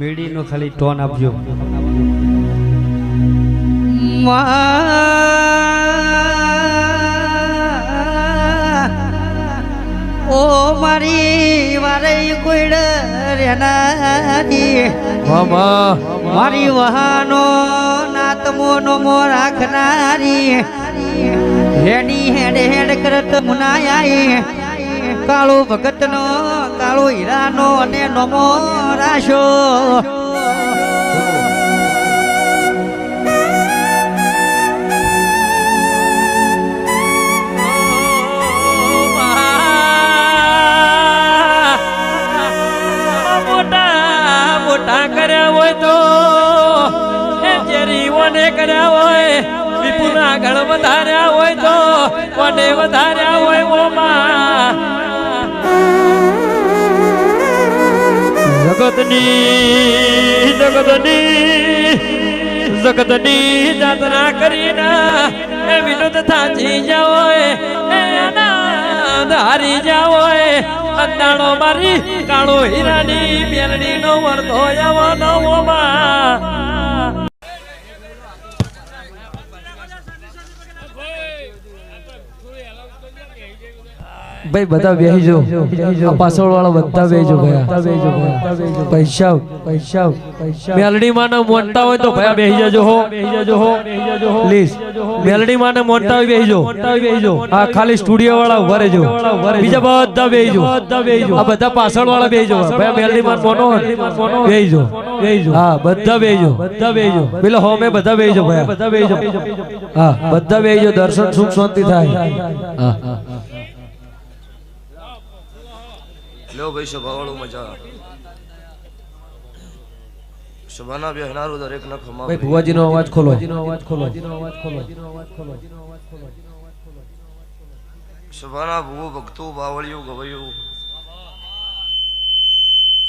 મેડી નો ખાલી ટોન આપજો. ઓ મારી વારે કોઈડ રેનારી મારી વહાનો નાતમો નો મો રાખનારી હેડી હેડ હેડ કરત મુનાયા કાળો ભગત નો કાળો હીરાનો અને નમો રાશો કર્યા હોય તો જેરીઓને કર્યા હોય વિપુના ગણ વધાર્યા હોય તો કોને વધાર્યા હોય ઓમાં જગતની જાતના કરીને એ વિનોદ થાચી જાઓ એના હારી જાઓ અંદાણો મારી કાળો હીરાની મેલડી નો વર્તો આવવાનો ઓમાં ભાઈ બધા બેહીજો પાછળ વાળા બધા બેહીજો ભયા પૈસા મેલડી માને મોનતા હોય તો ભયા બેહી જજો હો પ્લીઝ મેલડી માને મોનતા હોય બેહીજો આ ખાલી સ્ટુડિયો વાળા ઉભા રહેજો બીજા બધા બેહીજો આ બધા પાછળ વાળા બેહીજો ભયા મેલડી માન મોનો બેહીજો હા બધા બેહીજો પેલા હોમે બધા બેહીજો ભયા હા બધા બેહીજો દર્શન સુખ શાંતિ થાય હા લો ભાઈ સભાવાળો મજા સભાના બેહનારો દરેક ન ખમા ભાઈ ભુવાજીનો અવાજ ખોલો સભાના ભૂવો ભક્તો બાવળિયું ગવયું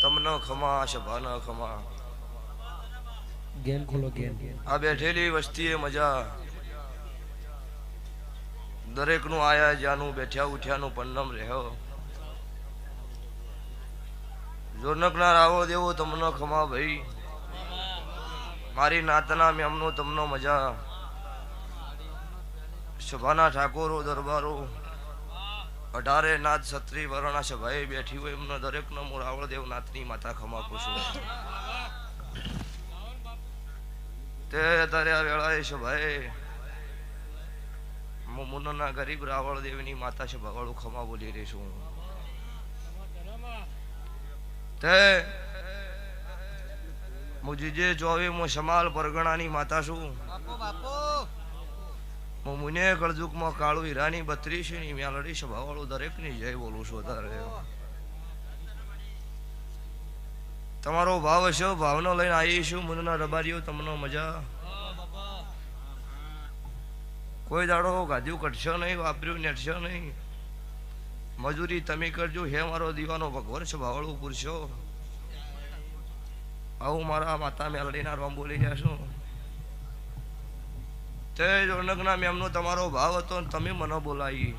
તમને ખમા સભાના ખમા ગેન ખોલો ગેન આ બેઠેલી વસ્તીએ મજા દરેક નું આયા જ્યાંનું બેઠ્યા ઉઠ્યાનું પન્નમ રહ્યો જોરનકનાર આવો દેવો તમને ખમા ભાઈ મારી નાતના મેમનો તમને મજા સભાના ઠાકોરો દરબારો 18 નાથ છત્રી વર્ણા સભાએ બેઠી હોય એમનો દરેકનો મોરાવળ દેવ નાથની માતા ખમા પૂછું તે અત્યારે આ વેળાએ સભાએ મુનના ગરીબ રાવળ દેવની માતા સભાવાળું ખમા બોલી રહી છું તે મુજીજે 24 મો સમાલ પરગણાની માતા છું હું મુને કળજુકમાં કાળુ હીરાની 32 ની મેલડી સભાવાળો દરેકની જય બોલું છું તારે તમારો ભાવ હશે ભાવનો લઈને આવીશું મુનના રબારીઓ તમને મજા કોઈ દાડો ગાધ્યું કટશો નહીં વાપર્યું નેટશો નહીં મજૂરી તમે કરજો હે મારો દીવાનો ભગવાન સ્વભાવળું પુરુષો આવું મારા માતા મેલડીના રોમ બોલી જશો તે જોનકના મેમનો તમારો ભાવ હતો તમે મને બોલાવી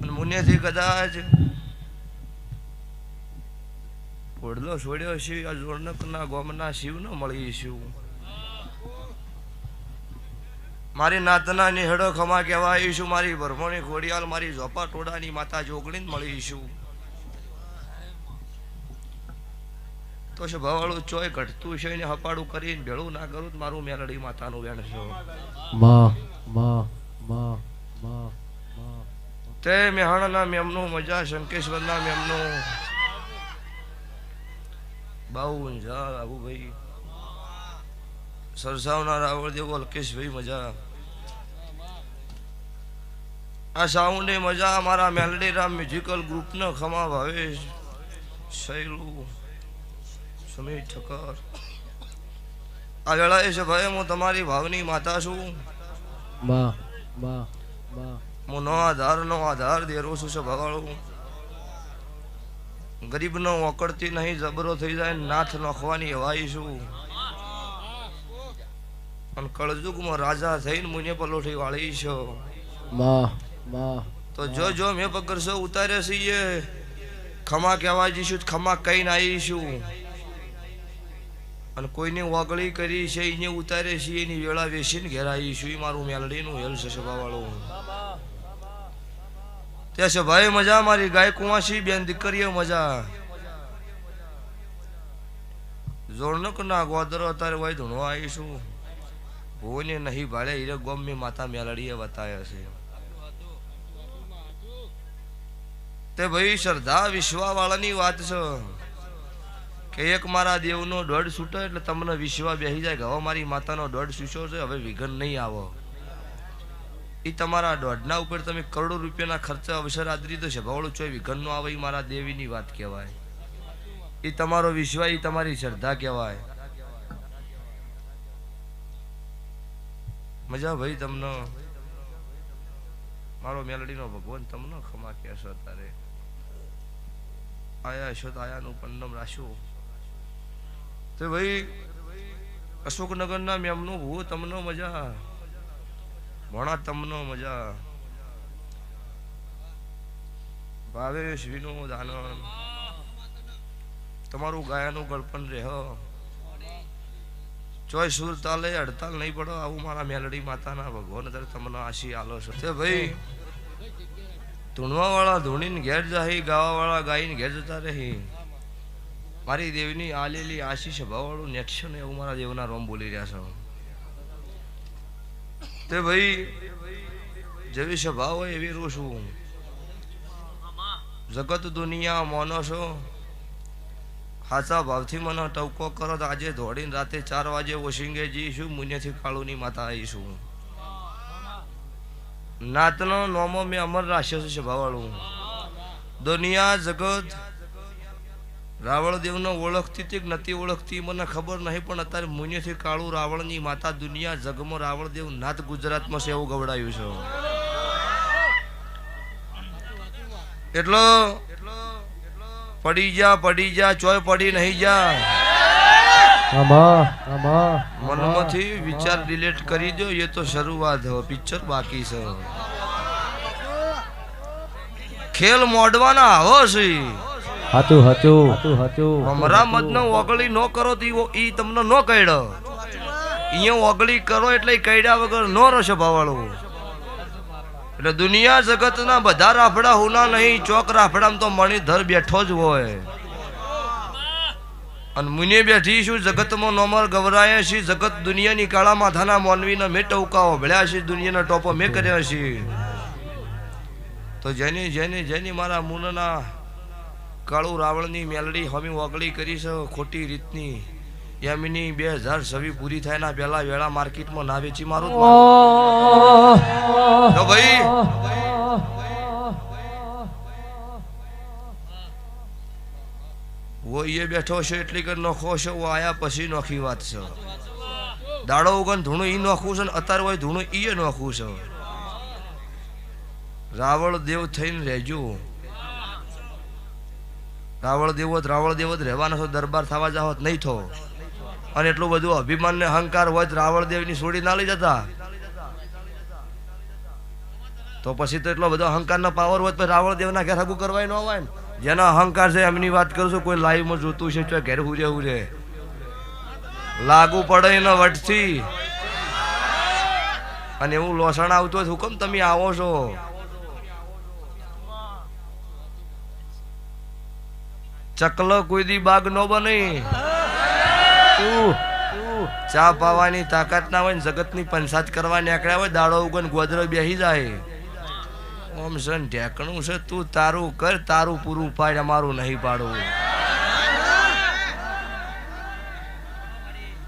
અને મુનેથી કદાચ ઓડલો છોડ્યો છે આ જોનકના ગોમના શિવ ન મળીશું મારી નાતના નિહડો ખમા કહેવાઈશું મારી ભરમોની ખોડિયાલ મારી ઝોપા ટોડાની માતા જોગણી મળીશું તો સ્વભાવવાળું ચોય ઘટતું છે ને હપાડું કરીને ભેળું ના કરું મારું મેલડી માતાનું વેણશો તે મેહાણાના મેમનું મજા શંકેશ્વરના મેમનું બાઉંજા બાબુભાઈ સરસાવના રાવળ દેવો અલ્કેશભાઈ મજા આ સાઉન્ડે મજા અમારા મેલડી રામ મ્યુઝિકલ ગ્રુપનો ખમા ભાવેશ શૈલુ સમીર ઠક્કર આ વેળાએ છે ભાઈ હું તમારી ભાવની માતા છું હું નો આધાર દેરો છું છે ભવાળું ગરીબનો ઓકળતી નહીં જબરો થઈ જાય નાથ નોખવાની હવાઈ છું અને કળજુગમાં રાજા થઈને મુને પલોઠી વાળી છો તો જો મેં પકડશો ઉતારે છીએ ખમા કહેવા જઈશું ખમા કહીને આવીશું અને કોઈને ઓગળી કરી છે એને ઉતારે છે એની વેળા વેસીને ઘેર આવીશું. એ મારું મેલડીનું હેલ છે સભાવાળું. ત્યાં છે ભાઈ મજા, મારી ગાય કુંવાસી બેન દીકરીઓ મજા. જોડનક ના ગોદરો અત્યારે ભાઈ ધૂણવા આવીશું. ભોને નહીં ભાડે હીરે ગોમ મેં માતા મેલડીએ બતાવ્યા છે. તે ભાઈ શ્રદ્ધા વિશ્વા વાળાની વાત છે કે એક મારા દેવનો દોઢ છૂટો એટલે તમને વિશ્વા બેસી જાય કે હવે મારી માતાનો દોઢ છૂટો છે, હવે વિઘન નહીં આવો. એ તમારા દોઢના ઉપર તમે કરોડો રૂપિયાના ખર્ચે અવસર આદરી દો છે, ભવળું ચોય વિઘન નો આવે. એ મારા દેવીની વાત કહેવાય. એ તમારો વિશ્વાસ, એ તમારી શ્રદ્ધા કહેવાય. મજા ભાઈ તમને મારો મેલડીનો ભગવાન તમને ખમા કહેશો. તારે આયા છો તો આયાનું પન્નમ રાખ્યું. તો ભાઈ અશોકનગરના મેમનું ભૂ તમને મજા, ભણા તમને મજા. ભાવેશ વિનોદ આનંદ તમારું ગાયાનું ગળપણ રહે. ચોય સુર તાલે હડતાલ નહીં પડો. આવું મારા મેલડી માતાના ભગવાન અત્યારે તમને આશી આલો છો. તે ભાઈ ધૂણવા વાળા ધૂણીને ઘેર જાય, ગાવા વાળા ગાઈને ઘેર જતા રહી. મારી દેવની આલેલી આશીષ ભાવવાળું નેક્શન એવું મારા દેવના રોમ બોલી રહ્યા છો. તે ભાઈ જેવી સ્વભાવ હોય એવી રોશું. જગત દુનિયા મોનો છો, હાચા ભાવથી મને ટવકો કરો તો આજે દોડીને રાતે 4 વાગે ઓશિંગે જઈશું. મુન્યથી કાળુની માતા આવીશું. નાતનો નોમો મેં અમર રાખ્યો છે સ્વભાવવાળું. દુનિયા જગત રાવણ દેવનો ઓળખતી હતી કે નથી ઓળખતી મને ખબર નહીં, પણ અત્યારે મુન્યથી કાળું રાવણની માતા દુનિયા જગમાં રાવણ દેવ નાથ ગુજરાતમાં છે એવું ગવડાયું છે. એટલો પડી જા ચોય પડી નહીં જા. મનમાંથી વિચાર ડિલીટ કરી દો. એ તો શરૂઆત હો, પિક્ચર બાકી છે. ખેલ મોડવાના આવો છે. હમરા મતનો ઓગળી નો કરો તો ઈ તમને નો કઈડો. અહીંયા ઓગળી કરો એટલે કઈડ્યા વગર નો રશે ભાવાળું. એટલે દુનિયા જગતના બધા રાફડા હુના નહીં, ચોક રાફડામાં તો મણિધર બેઠો જ હોય. અને મુને બેઠી છું જગતમાં નોમર ગવરાયા છે. જગત દુનિયાની કાળા માથાના મોનવીના મેં ટવકાઓ ભળ્યા છે, દુનિયાના ટોપો મેં કર્યા છે. તો જેની મારા મુનના કાળું રાવણની મેલડી હમી ઓગળી કરી છે ખોટી રીતની, એમની 2026 પૂરી થાય ના પહેલા વેળા માર્કેટમાં ના વેચી મારું તો ભાઈ વો એ બેઠો છે એટલી કર નોખો છે. વો આયા પછી નોખી વાત છે. દાડો ઉગન ધૂણું ઈ નોખું છે ને અત્યારે હોય ધૂણું ઈ નોખું છે. રાવળ દેવ થઈને રહેજો. રાવળ દેવ જ રહેવાના છો. દરબાર થવા જાવ નહીં થો. અને એટલું બધું અભિમાન ને અહંકાર હોય રાવળ દેવની છોડી ના લઈ જતા તો પછી તો એટલો બધો અહંકાર ના પાવર હોય રાવળ દેવના ઘેર હગું કરવાય ન હોય ને. જેના અહંકાર છે એમની વાત કરું છું. કોઈ લાઈવ માં જોતું છે તો ઘેર હુરે લાગુ પડે એનો વટથી અને એવું લોસણ આવતું હોય હુકમ તમે આવો છો. ચકલો કોઈ દી બાગ નો બને. ચા પાવાની તાકાત ના હોય ને જગતની પંચાત કરવા નીકળ્યા હોય દાડો ઉગન ગોદરો બેસી જાય. ઓમ સન ઢેકણું છે તું તારું કર, તારું પૂરું પાડ, અમારું નહીં પાડવું.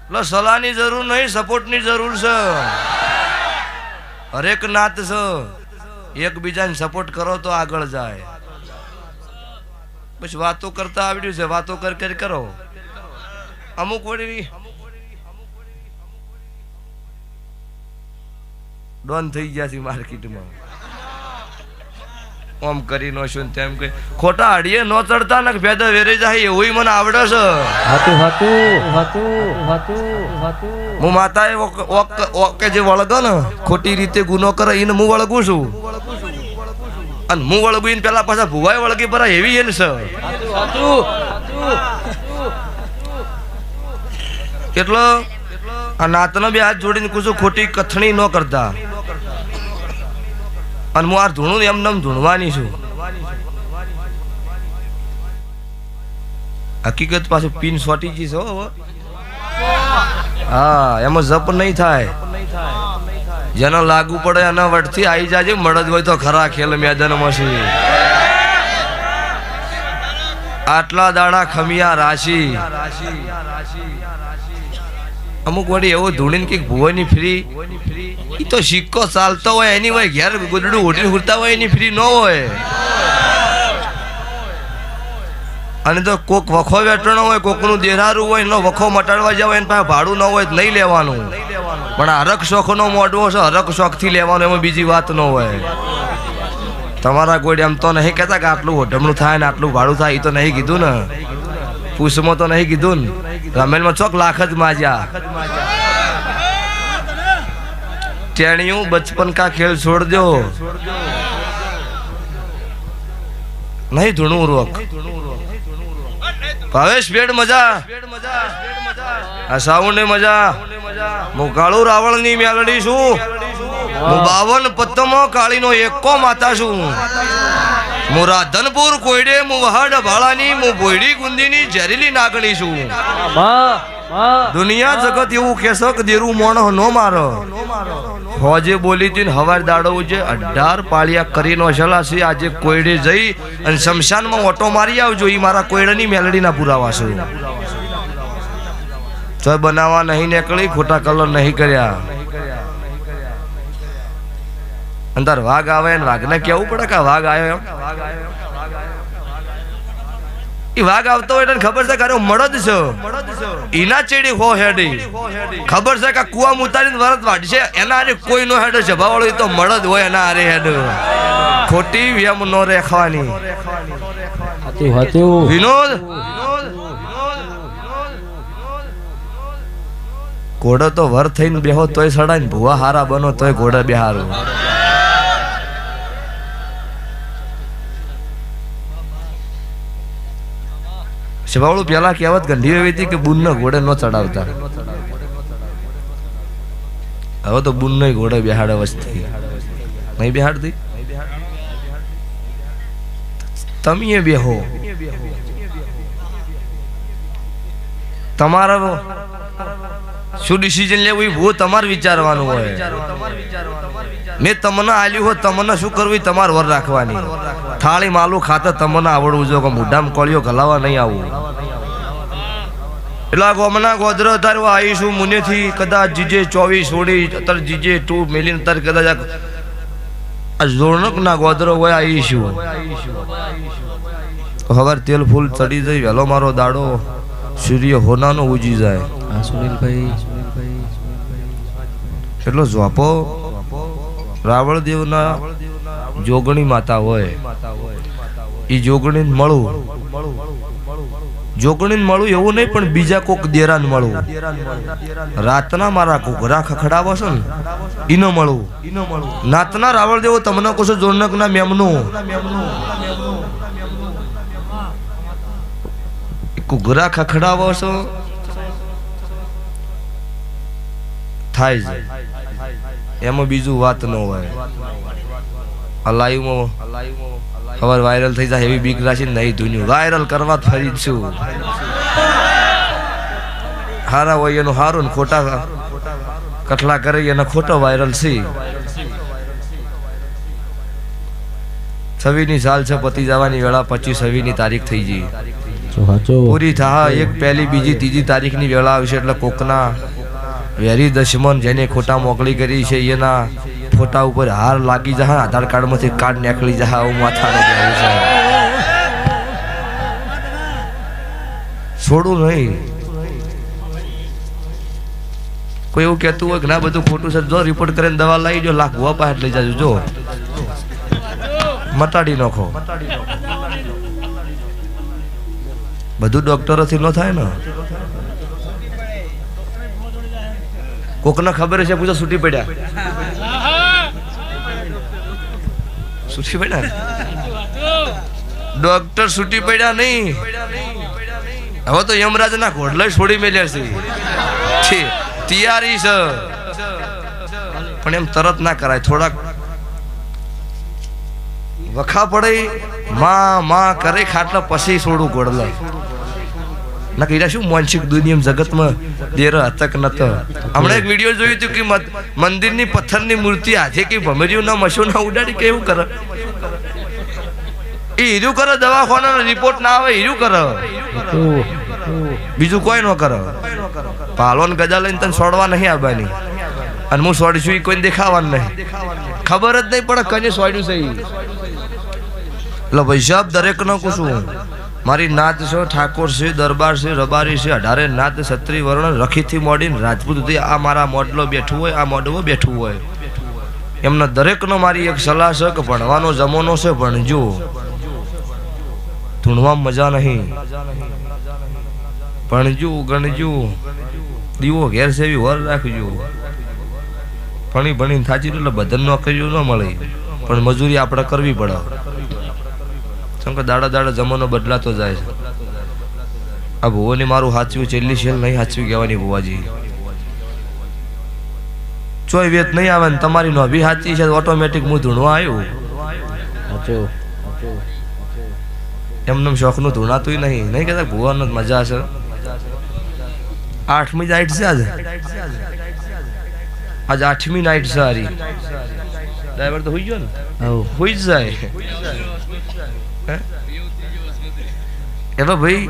એટલે સલાહની જરૂર નહીં, સપોર્ટની જરૂર છે. હરેક નાત છે, એકબીજાને સપોર્ટ કરો તો આગળ જાય. બસ વાતો કરતા આવડ્યું છે, વાતો કર કરો. અમુક વળી ડોન થઈ ગયા છે માર્કેટમાં. ઓમ કરી નો શું તેમ કે ખોટા હાડીએ નો ચડતા ને ભેદા વેરે જાય એવું મને આવડે છે. હું માતાએ ઓકે જે વળગે ને ખોટી રીતે ગુનો કરે એને હું વળગું છું. અને હું વળગું પેલા પાછા ભુવાય વળગી પર એવી એને છે કેટલો આ નાતનો બે હાથ જોડીને કુછું ખોટી કથણી ન કરતા અને હું આ ધૂણું એમ નમ ધૂણવાની છું હકીકત પાછું પીન સોટી જી છો હા એમાં જપ નહીં થાય જેનો લાગુ પડે એના વટથી આવી જાજે મળદ હોય તો ખરા ખેલ મેદાનમાં છે આટલા દાડા ખમિયા રાશિ અમુક વળી એવો ધૂણીને કઈક ભુવાની ફ્રી ઈ તો સિક્કો ચાલતો હોય એની હોય ઘેર ગુદડું ઉઠીને ઉડતા હોય એની ફ્રી ન હોય અને તો કોક વખો વેટણો હોય કોકનું દેરારું હોય એનો વખો મટાડવા જાવ એના પાસે ભાડું ન હોય નહીં લેવાનું પણ હરક શોખનો મોડવો છે હરક શોખથી લેવાનો એમાં બીજી વાત ન હોય તમારા કોઈ એમ તો નહીં કહેતા કે આટલું ઓઢમણું થાય ને આટલું ભાડું થાય એ તો નહીં કીધું ને પૂછમાં તો નહીં કીધું ને રમેલમાં ચોક લાખ જ માજ્યા ટેણિયું બચપન કા ખેલ છોડ દો નહીં ધૂણું રોક ભાવેશ બેડ મજા આ સાઉન્ડ મજા હું કાળું રાવણ ની મેલડી છું હું 52 પત્તમો કાળી નો એકો માતા છું હું રાધનપુર કોયડે હું વહાડ ભાળાની હું બોયડી ગુંદીની ઝેરીલી નાગણી છું દુનિયા જગત એવું કેસો કે દેરું મોણો નો મારો હોજે બોલી તીન હવાર દાડો છે 18 પાળિયા કરીનો છલાસી આજે કોયડે જઈ અને શમશાનમાં ઓટો મારી આવજો ઈ મારા કોયડાની મેલડીના પુરાવા છે તો બનાવવા નહીં નીકળી ખોટા કલર નહીં કર્યા અંદર વાઘ આવે ને વાઘને કેવું પડે કે વાઘ આવ્યો એમ ઈ વાઘ આવતો હોય એટલે ખબર છે કે મળદ છે ઈના ચેડી હો હેડી ખબર છે કે કુવા ઉતારીને વરત વાડશે એના હારે કોઈ નો હેડ છે ભાવળો તો મળદ હોય એના હારે હેડ ખોટી વેમ નો રેખવાની વિનોદ ઘોડો તો વર થઈને બેહો તોય સડાય ને ભુવા હારા બનો તોય ઘોડા બેહારો શિવાળું પેલા કહેવત ગંઢી એવી હતી કે બુન ઘોડે નો ચડાવતા હવે તો બુન ઘોડે બેહાડે વસ્તી નહીં બેહાડતી તમે બેહો તમારા શું ડિસિઝન લેવું એ ભૂ તમારે વિચારવાનું હોય મેં તમને આલ્યું હોય તમને શું કરવું તમારે વર રાખવાની થાળી માલું ખાતર તમને આવડવું જો કે મોઢામાં કોળીઓ ગલાવા નહીં આવવું એટલે ગોમના ગોદરો તારું આવીશું મુનેથી કદાચ જીજે 24 છોડી અત્યારે જીજે 2 મેલીને અત્યારે કદાચ આ જોણક ના ગોદરો હોય આવીશું હવે તેલ ફૂલ ચડી જાય વહેલો મારો દાડો સૂર્ય હોનાનો ઉજી જાય સુનિલભાઈ એટલો ઝોપો રાવળ દેવના જોગણી માતા હોય ઈ જોગણી મળું એવું નહીં પણ બીજા કોક દેરાન મળું રાતના મારા ઘોઘરા ખખડાવો છો ને ઈનો મળું નાતના રાવળ દેવો તમને કોશો જોનક ના મેમનું ઘોઘરા ખખડાવો છો થાય છે એમાં બીજું વાત ન હોય આ લાઈવમાં ખબર વાયરલ થઈ જાય એવી બીક રાખી નહીં ધૂન્યું વાયરલ કરવા ફરી છું હારા હોય એનું હારું ને ખોટા કઠલા કરી એના ખોટો વાયરલ છે 26 ની સાલ છે પતિ જવાની વેળા 25-26 ની તારીખ થઈ ગઈ પૂરી થા એક પહેલી બીજી ત્રીજી તારીખ ની વેળા આવશે એટલે કોકના વેરી દશમન જેને ખોટા મોકલી કરી છે એના ફોટા ઉપર હાર લાગી જાય આધાર કાર્ડ માંથી કાર્ડ નીકળી જાય આવું માથાને જવું છે છોડું નહીં કોઈ એવું કહેતું હોય કે ના બધું ખોટું છે જો રિપોર્ટ કરીને દવા લાવી જો લાખ ભુવા પાસે લઈ જાજો જો મટાડી નાખો બધું ડોક્ટરોથી ન થાય ને કોકને ખબર છે પૂછો છૂટી પડ્યા છૂટી પડ્યા ડોક્ટર છૂટી પડ્યા નહીં, હવે તો યમરાજ ના ઘોડલા છોડી મેલ્યા છે, તૈયારી છે. પણ એમ તરત ના કરાય, થોડાક વખા પડે, માં કરે ખાટલા પછી છોડું ઘોડલા. ના કીધા શું માનસિક દુનિયા જગતમાં દેર હતક નત. હમણાં એક વિડીયો જોયું હતું કે મંદિરની પથ્થરની મૂર્તિ હાથે કે ભમર્યું ના મશો ના ઉડાડી કે એવું કરે. એ હીરું કરે, દવાખાના રિપોર્ટ ના આવે હીરું કરે, બીજું કોઈ ન કરે. પાલોન ગજા લઈને તને છોડવા નહીં આવવાની, અને હું છોડીશું એ કોઈને દેખાવાનું નહીં, ખબર જ નહીં પડે કને છોડ્યું છે. એટલે વૈશાખ દરેક નો કુશું મારી નાત છે, ઠાકોર છે, દરબાર છે, રબારી છે, 18 નાત, ક્ષત્રિય વર્ણ, રખીથી મોડીને રાજપૂત સુધી આ મારા મોડલો બેઠું હોય, આ મોડવો બેઠું હોય, એમના દરેકનો મારી એક સલાહ છે કે ભણવાનો જમાનો છે, ભણજો, ધૂણવામાં મજા નહીં, ભણજો, ગણજો, દીવો ઘેર સેવી વર રાખજો. ભણીને થાચી એટલે બધાને નોકરીઓ ન મળે, પણ મજૂરી આપણે કરવી પડે. કેમ કે દાડા જમાનો બદલાતો જાય છે. આ ભુવોને મારું હાચવ્યું, છેલ્લી શેલ નહીં હાચવી કહેવાની ભુવાજી. ચોય વેત નહીં આવે ને તમારી નો બી હાચી છે, ઓટોમેટિક હું ધૂણવા આવ્યું. એમને શોખનું ધૂણાતું નહીં કહેતા ભુવાનો મજા છે. 8મી નાઈટ છે આજે 8મી નાઈટ છે. હારી ડ્રાઈવર તો હોઈ ગયો ને, હોઈ જ જાય. એટલે ભાઈ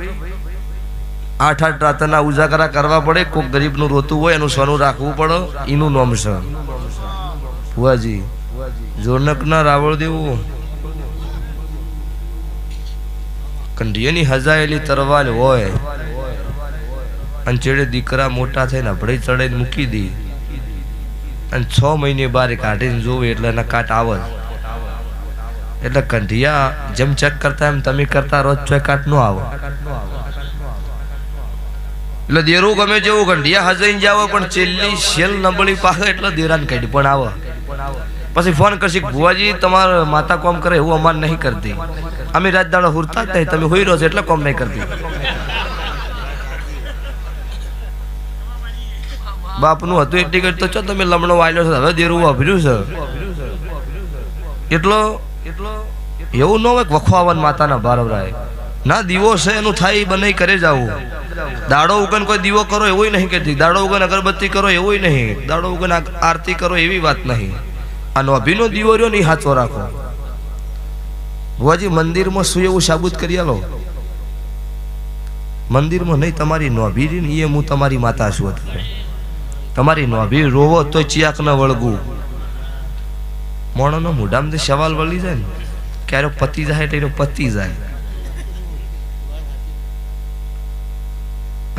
8 રાતના ઉજાગરા કરવા પડે. કોઈક ગરીબ નું રોતું હોય એનું સોનું રાખવું પડે, એનું નામ છે ભુવાજી. જોનક ના રાવળ દેવું કંઢિયાની હજાયેલી તરવાલ હોય, અને ચેડે દીકરા મોટા થઈને અભડે ચડાઈને મૂકી દી, અને 6 મહિને બાર કાઢીને જોવે એટલે એના કાટ આવે. એટલે કંઢિયા જેમ ચેક કરતા એમ તમે કરતા રોજ ચોય કાટ નો આવે. એટલે દેરું ગમે જેવું કંઢિયા હજાઈને જાવ, પણ છેલ્લી શેલ નબળી પાકે એટલે દેરાને કાઢી પણ આવે. પછી ફોન કરશી ભુવાજી તમારા માતા કોમ કરે એવું અમાર નહીં કરતી, અમે રાત દાડો હુરતા જ નહીં, તમે હોઈ રહ્યો છો એટલે કોમ નહીં કરતી. બાપનું હતું એટલી તો ચો તમે લમણો વાયલો છો, હવે દેરું વાપર્યું છે. એટલો એવું ન હોય વખો આવવાનું માતાના બારવરાય ના. દીવો છે એનું થાય બનાવી કરે જાવું. દાડો ઉગન કોઈ દીવો કરો એવું નહીં કહેતી, દાડો ઉગન અગરબત્તી કરો એવું નહીં, દાડો ઉગન આરતી કરો એવી વાત નહીં. આ નોભીનો દીવો રહ્યો ને એ હાથો રાખો. ભુવાજી મંદિરમાં શું એવું સાબુત કરી આલો, મંદિરમાં નહીં, તમારી નોભી ને એ હું તમારી માતા છું. તમારી નોભી રોવો તો ચિયાક ન વળગું. મોણોનો મોઢામાં સવાલ વળી જાય ને, ક્યારે પતી જાય એટલે પતી જાય.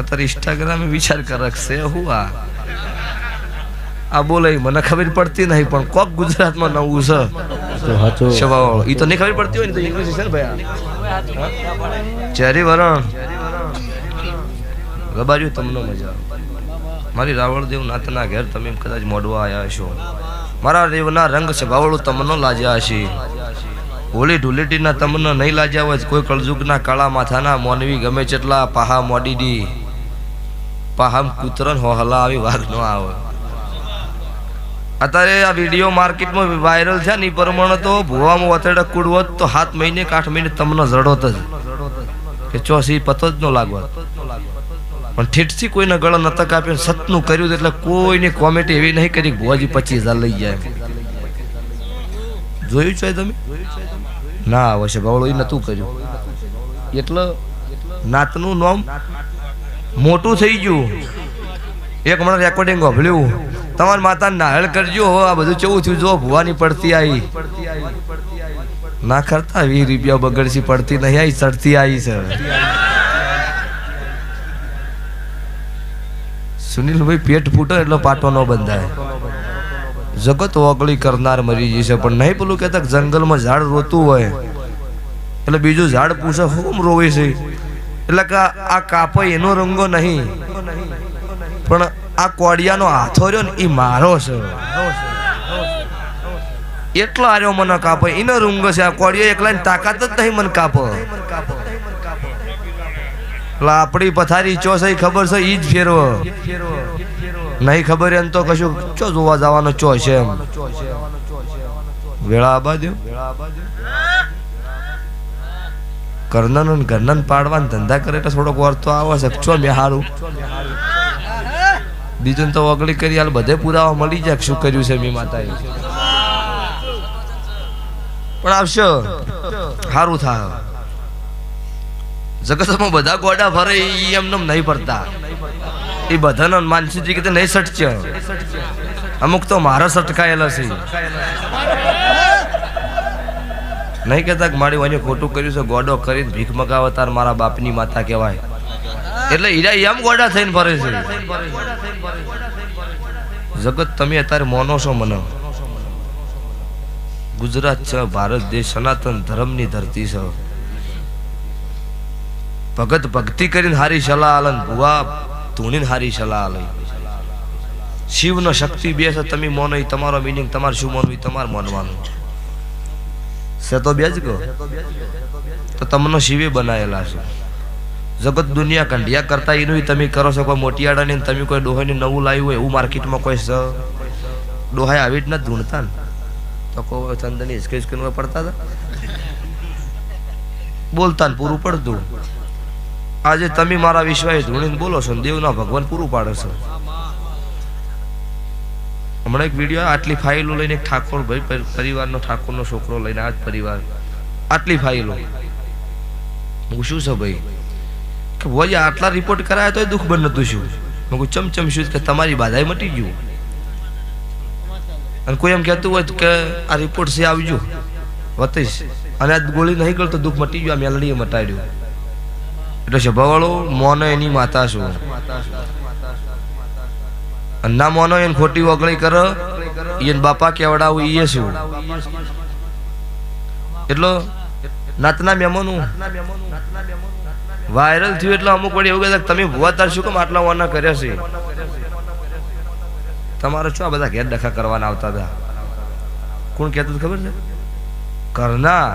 અત્યારે ઇન્સ્ટાગ્રામે વિચાર કરશે હું આ બોલે મને ખબર પડતી નહીં, પણ કોક ગુજરાતમાં નવું છે સવાવાળો એ તો નહીં ખબર પડતી હોય ને તો ઇંગ્લિશ છે ને ભાઈ. ચેરી વરણ ગબાર્યું તમને મજા. મારી રાવળદેવ નાથના ઘેર તમે કદાચ મોડવા આવ્યા છો, મારા રેવના રંગ સ્વભાવળું તમને લાજ્યા હશે. હોળી ધૂળેટીના તમને નહીં લાજ્યા હોય, કોઈ કળજુગના કાળા માથાના મોનવી ગમે તેટલા પાહા મોડીડી પાહામ કૂતરન હોહલા આવી વાઘ ન આવે. અત્યારે આ વિડીયો માર્કેટમાં વાયરલ છે ને એ પ્રમાણે તો ભુવામાં વતેડા કુડવત તો 7 મહિને કે 8 મહિને તમને જડોત જ કે ચોસી પતો જ ન લાગવા. પણ ઠીઠથી કોઈને ગળો નતા કાપ્યો, સતનું કર્યું એટલે કોઈની કોમેન્ટ એવી નહીં કરી ભુવાજી 25,000 લઈ જાય. જોયું છે તમે? ના આવશે બાવળો એ નતું કર્યું. એટલે નાતનું નામ મોટું થઈ ગયું. એક હમણાં રેકોર્ડિંગ સાંભળ્યું, તમારી માતાને નાહળ કરજો. આ બધું કેવું થયું જો ભુવાની પડતી આવી ના કરતા 20 રૂપિયા બગડસી પડતી નહીં આવી, ચડતી આવી છે. સુનિલભાઈ પેટ ફૂટે એટલે પાટો ન બંધાય. જગત ઓગળી કરનાર મરી જશે, પણ નહીં પેલું કહેતા જંગલમાં ઝાડ રોતું હોય એટલે બીજું ઝાડ પૂછે હું રોવે છે, એટલે કે આ કાપો એનો રંગો નહીં, પણ આ કોડિયાનો હાથો રહ્યો ને એ મારો છે. એટલો આર્યો મને કાપે એનો રૂંગ છે આ કોળીઓ એકલાની તાકાત જ નહીં મને કાપો આપણી પથારી ચો છે ખબર છે ઈ જ ફેરવો નહીં ખબર એમ તો કશું ચો જોવા જવાનો ચો છે એમ વેળા બાજુ ઘરના પાડવાના ધંધા કરે એટલે થોડોક વાર તો આવે છે ચો મેં હારું બીજું તો ઓગળી કરી હાલ બધે પુરાવા મળી જાય શું કર્યું છે મેં માતાએ પણ આવશે સારું થાય જગતમાં બધા ગોડા ફરે એમને નહીં પડતા એ બધાનો માનસીજી કે નહીં સટશે અમુક તો મારા સટકાયેલા છે નહીં કેતા કે મારી વાંચે ખોટું કર્યું છે ગોડો કરીને ભીખ મગાવતાર મારા બાપની માતા કહેવાય એટલે હીરા એમ ગોડા થઈને ફરે છે જગત તમે અત્યારે મોનો છો મને ગુજરાત છે ભારત દેશ સનાતન ધર્મની ધરતી છે ભગત ભક્તિ કરીને હારી સલાહ આલન ભુવા ધૂણીને હારી સલાહ આલે શિવનો શક્તિ બે છે તમે મોનો એ તમારો મિનિંગ તમારે શું માનવું એ તમારે માનવાનું છે તો બે જ કહો તો તમને શિવે બનાવેલા છે જગત દુનિયા કંઢિયા કરતા એનું તમે કરો છો કોઈ મોટિયાડાની તમે કોઈ ડોહાની નવું લાવ્યું હોય એવું માર્કેટમાં કોઈ ડોહાય આવી જ નથી ધૂણતા ને તો કોઈ ચંદની હિસકે પડતા હતા બોલતા ને પૂરું પડતું આજે તમે મારા વિશ્વાસ ધૂણીને બોલો છો ને દેવના ભગવાન પૂરું પાડે છે હમણાં એક વિડીયો આટલી ફાઇલો લઈને એક ઠાકોર ભાઈ પરિવારનો ઠાકોરનો છોકરો લઈને આ જ પરિવાર આટલી ફાઇલો હું શું છે ભાઈ કે ભોજ આટલા રિપોર્ટ કરાયા તો દુઃખ બંધ નતું શું હું ચમચમ શું કે તમારી બાધાઈ મટી ગયું અને કોઈ એમ કહેતું હોય કે આ રિપોર્ટ છે આવજો વતીશ અને આ ગોળી નહીં કરતો દુઃખ મટી ગયું આ મેલડીએ મટાડ્યું એટલે સભાવાળો મોનો એની માતા છું ના મોનો એને ખોટી વગળી કરો એને બાપા કેવડાવું એ શું એટલો નાતના મહેમાનું વાયરલ થયું એટલે અમુક વળી એવું કહેતા તમે ભુવા તાર શું કેમ આટલા વાના કર્યા છે તમારે શું આ બધા ઘેર ડખા કરવાના આવતા હતા કોણ કહેતું ખબર છે કરના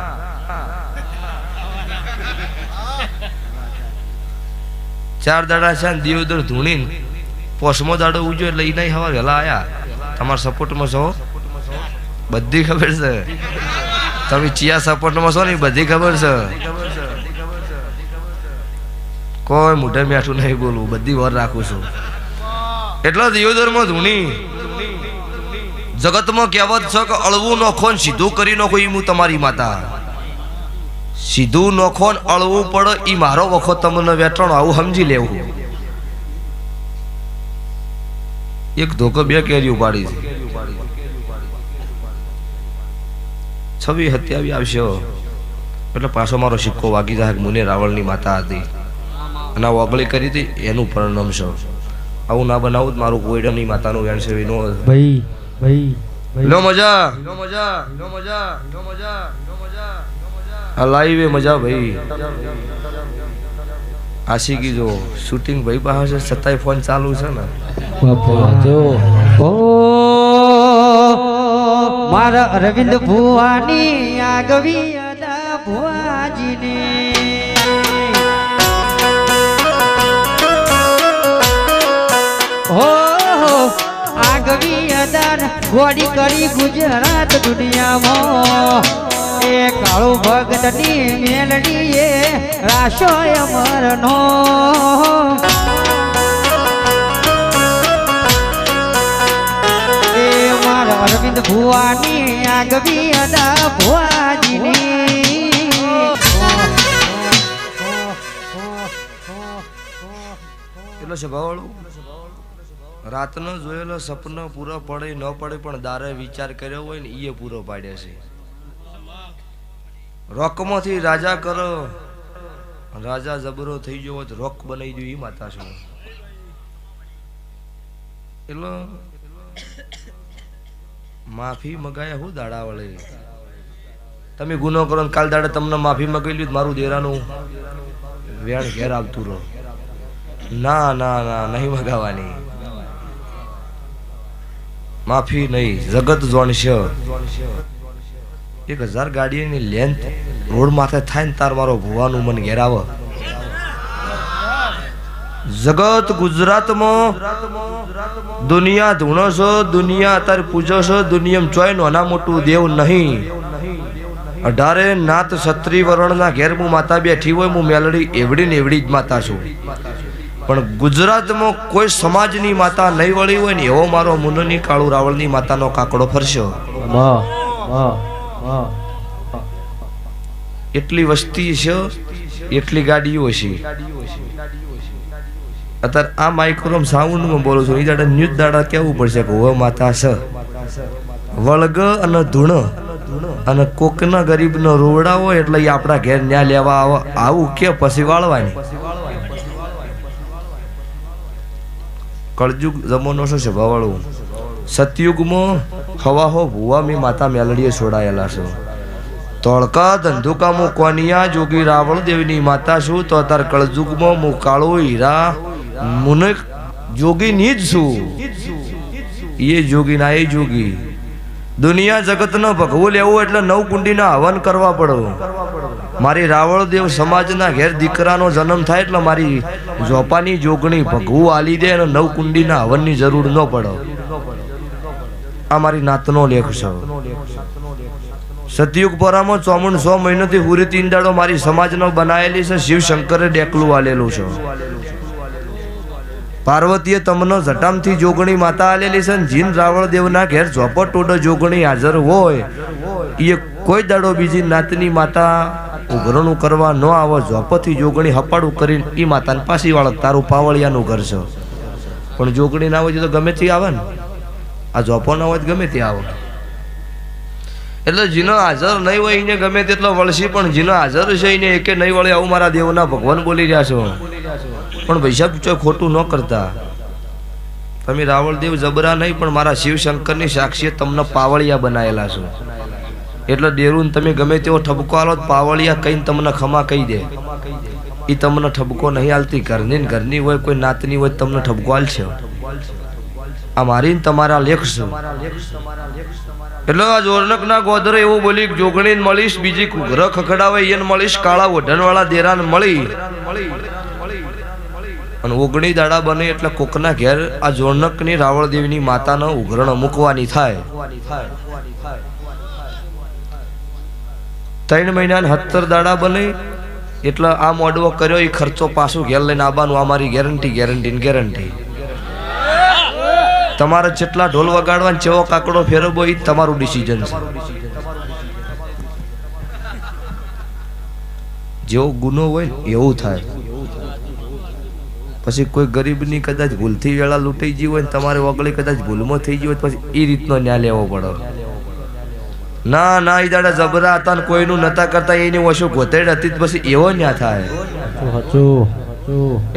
ચાર દાડા છે ને દિયોદર ધૂણીને પોસમો દાડો ઉજો એટલે એ નહીં હવા વહેલા આયા તમારા સપોર્ટમાં છો બધી ખબર છે તમે ચિયા સપોર્ટમાં છો ને બધી ખબર છે કોઈ મોઢે મેઠું નહીં બોલવું બધી વાર રાખું છું એટલે દિયોદરમાં ધૂણી જગતમાં કહેવત છે કે અળવું નોખો ને સીધું કરી નોખો એ હું તમારી માતા સીધું નોખો ને અળવું પડે એ મારો વખો તમને વેટણ આવું સમજી લેવું એક ધોકો બે કેરી ઉપાડી છે 26-27 આવશે એટલે પાછો મારો સિક્કો વાગી જાય મુને રાવણની માતા હતી અને ઓગળી કરી હતી એનું પરિણામ છે આવું ના બનાવું મારું કોઈડાની માતાનું વેણ છે એનો ભાઈ ભાઈ લો મજા આ લાઈવ મજા ભાઈ આશિકી જો શૂટિંગ ભાઈ પાસે છે છતાંય ફોન ચાલુ છે ને બાપા જો ઓ મારા અરવિંદ ભુવાની આગવી અદા ભુવાજીની હો આગવી અદાન ગોડી કરી ગુજરાત દુનિયામાં એ કાળુ ભગતની મેલડી એ રાશો અમરનો એ મારા અરવિંદ ભુવાની આગવી અદા ભુવાજીની એટલો સ્વભાવવાળું રાતનો જોયેલો સપનો પૂરો પડે ન પડે પણ દારે વિચાર કર્યો હોય ને એ પૂરો પાડે છે રોકમાંથી રાજા કરો રાજા જબરો થઈ ગયો તો રોક બનાવી દો એ માતા શું એટલે માફી મગાયા હું દાડા વળે તમે ગુનો કરો ને કાલ દાડે તમને માફી મગાવી લ્યું મારું દેરાનું વેણ ઘેર આવતું રહો ના ના ના નહીં મગાવાની માફી નહીં જગત જોણશે 1000 ગાડીની લેન્થ રોડ માથે થાય ને તાર મારો ભુવાનું મન ઘેર આવે. જગત ગુજરાતમાં દુનિયા ધૂણો છો, દુનિયા અત્યારે પૂજો છો, દુનિયામાં ચોય નાના મોટું દેવ નહીં. 18 નાત ક્ષત્રિય વર્ણના ઘેર હું માતા બેઠી હોય, હું મેલડી એવડી ને એવડી જ માતા છું. પણ ગુજરાતમાં કોઈ સમાજની માતા નહીં વળી હોય ને એવો મારો મુનની કાળુ રાવળની માતાનો કાકડો ફરશો. એટલી વસ્તી છે, એટલી ગાડીઓ છે. અત્યારે આ માઇક્રોમ સાઉન્ડમાં બોલું છું. એ દાડા ન્યૂઝ દાડા કેવું પડશે કે હવે માતા છે વળગ અને ધૂણ અને કોકના ગરીબનો રોવડા હોય એટલે એ આપણા ઘેર ન્યા લેવા આવે. આવું કે પછી વાળવાની. કળજુગ જમાનો શું છે ભવાળું. સતયુગમાં હવા હો ભુવા મી માતા મેલડીએ છોડાયેલા છે. તોળકા ધંધુકામો કોનિયા જોગી રાવળ દેવની માતા છું. તો અત્યારે કળજુગમાં હું કાળો હીરા મુનક જોગી ની જ છું. એ જોગી ના એ જોગી. દુનિયા જગતનો ભગવું લેવું એટલે 9 કુંડીના હવન કરવા પડે. મારી રાવળ દેવ સમાજના ઘેર દીકરાનો જન્મ થાય એટલે મારી જોપાની જોગણી ભગવું આલી દે અને 9 કુંડીના હવનની જરૂર ન પડે. આ મારી નાતનો લેખ છે. સતયુગ પરામાં ચોમુંડ 100 મહિનાથી પૂરી 3 દાડો મારી સમાજનો બનાયેલી છે. શિવ શંકરે ડેકલું આલેલું છે. પાર્વતીએ તમનો જટામથી જોગણી માતા આલેલી છે. જીન રાવળ દેવના ઘેર ઝોપટોડ જોગણી હાજર હોય એ કોઈ દાડો બીજી નાતની માતા ઉઘરણું કરવા ન આવે. ઝોપથી જોગણી હપાડું કરીને એ માતાને પાછી વાળ તારું પાવળિયાનું ઘર છે. પણ જોગણી ના હોય તો ગમે તે આવે ને. આ ઝોપો ના હોય તો ગમે તે આવે. એટલે જીનો હાજર નહીં હોય એને ગમે તેટલો વળશી, પણ જીનો હાજર છે એને એકે નહીં વળે આવું મારા દેવના ભગવાન બોલી રહ્યા છો. પણ ભાઈ ચોય ખોટું ન કરતા. તમે રાવળ દેવ જબરા નહીં પણ મારા શિવશંકરની સાક્ષીએ તમને પાવળિયા બનાયેલા છો. એટલે ડેરું તમે ગમે તેવો ઠપકો આલો પાવળિયા કહીને તમને ખમા કહી દે. એ તમને ઠપકો નહીં આલતી. ઘરની ને ઘરની હોય, કોઈ નાતની હોય તમને ઠપકો આલશે. આ મારી તમારા લેખ છે. એટલે આ જોરનક ના ગોધરે એવું બોલી જોગણી મળીશ, બીજી ઘર ખખડાવે એને મળીશ, કાળા ઓઢણવાળા દેરાને મળી અને 19 દાડા બને એટલે કોકના ઘેર આ જોરનકની રાવળ દેવીની માતાનો ઉઘરણ મૂકવાની થાય. 3 મહિના 17 દાડા બને એટલે આ મોડવો કર્યો એ ખર્ચો પાછું ઘેર લઈને આવવાનું. આ મારી ગેરંટી ગેરંટી ને ગેરંટી. તમારે જેટલા ઢોલ વગાડવા ચેવો કાકડો ફેરવવો એ તમારું ડિસિઝન છે. જેવો ગુનો હોય એવું થાય. પછી કોઈ ગરીબની કદાચ ભૂલથી વેળા લૂંટાઈ ગઈ હોય ને તમારે વગળી કદાચ ભૂલમાં થઈ ગઈ હોય પછી એ રીતનો ન્યાય લેવો પડે. ના ના એ દાડા જબરા હતા ને કોઈનું નતા કરતા એની ઓછું ગોતેડ હતી પછી એવો ન્યાય થાય.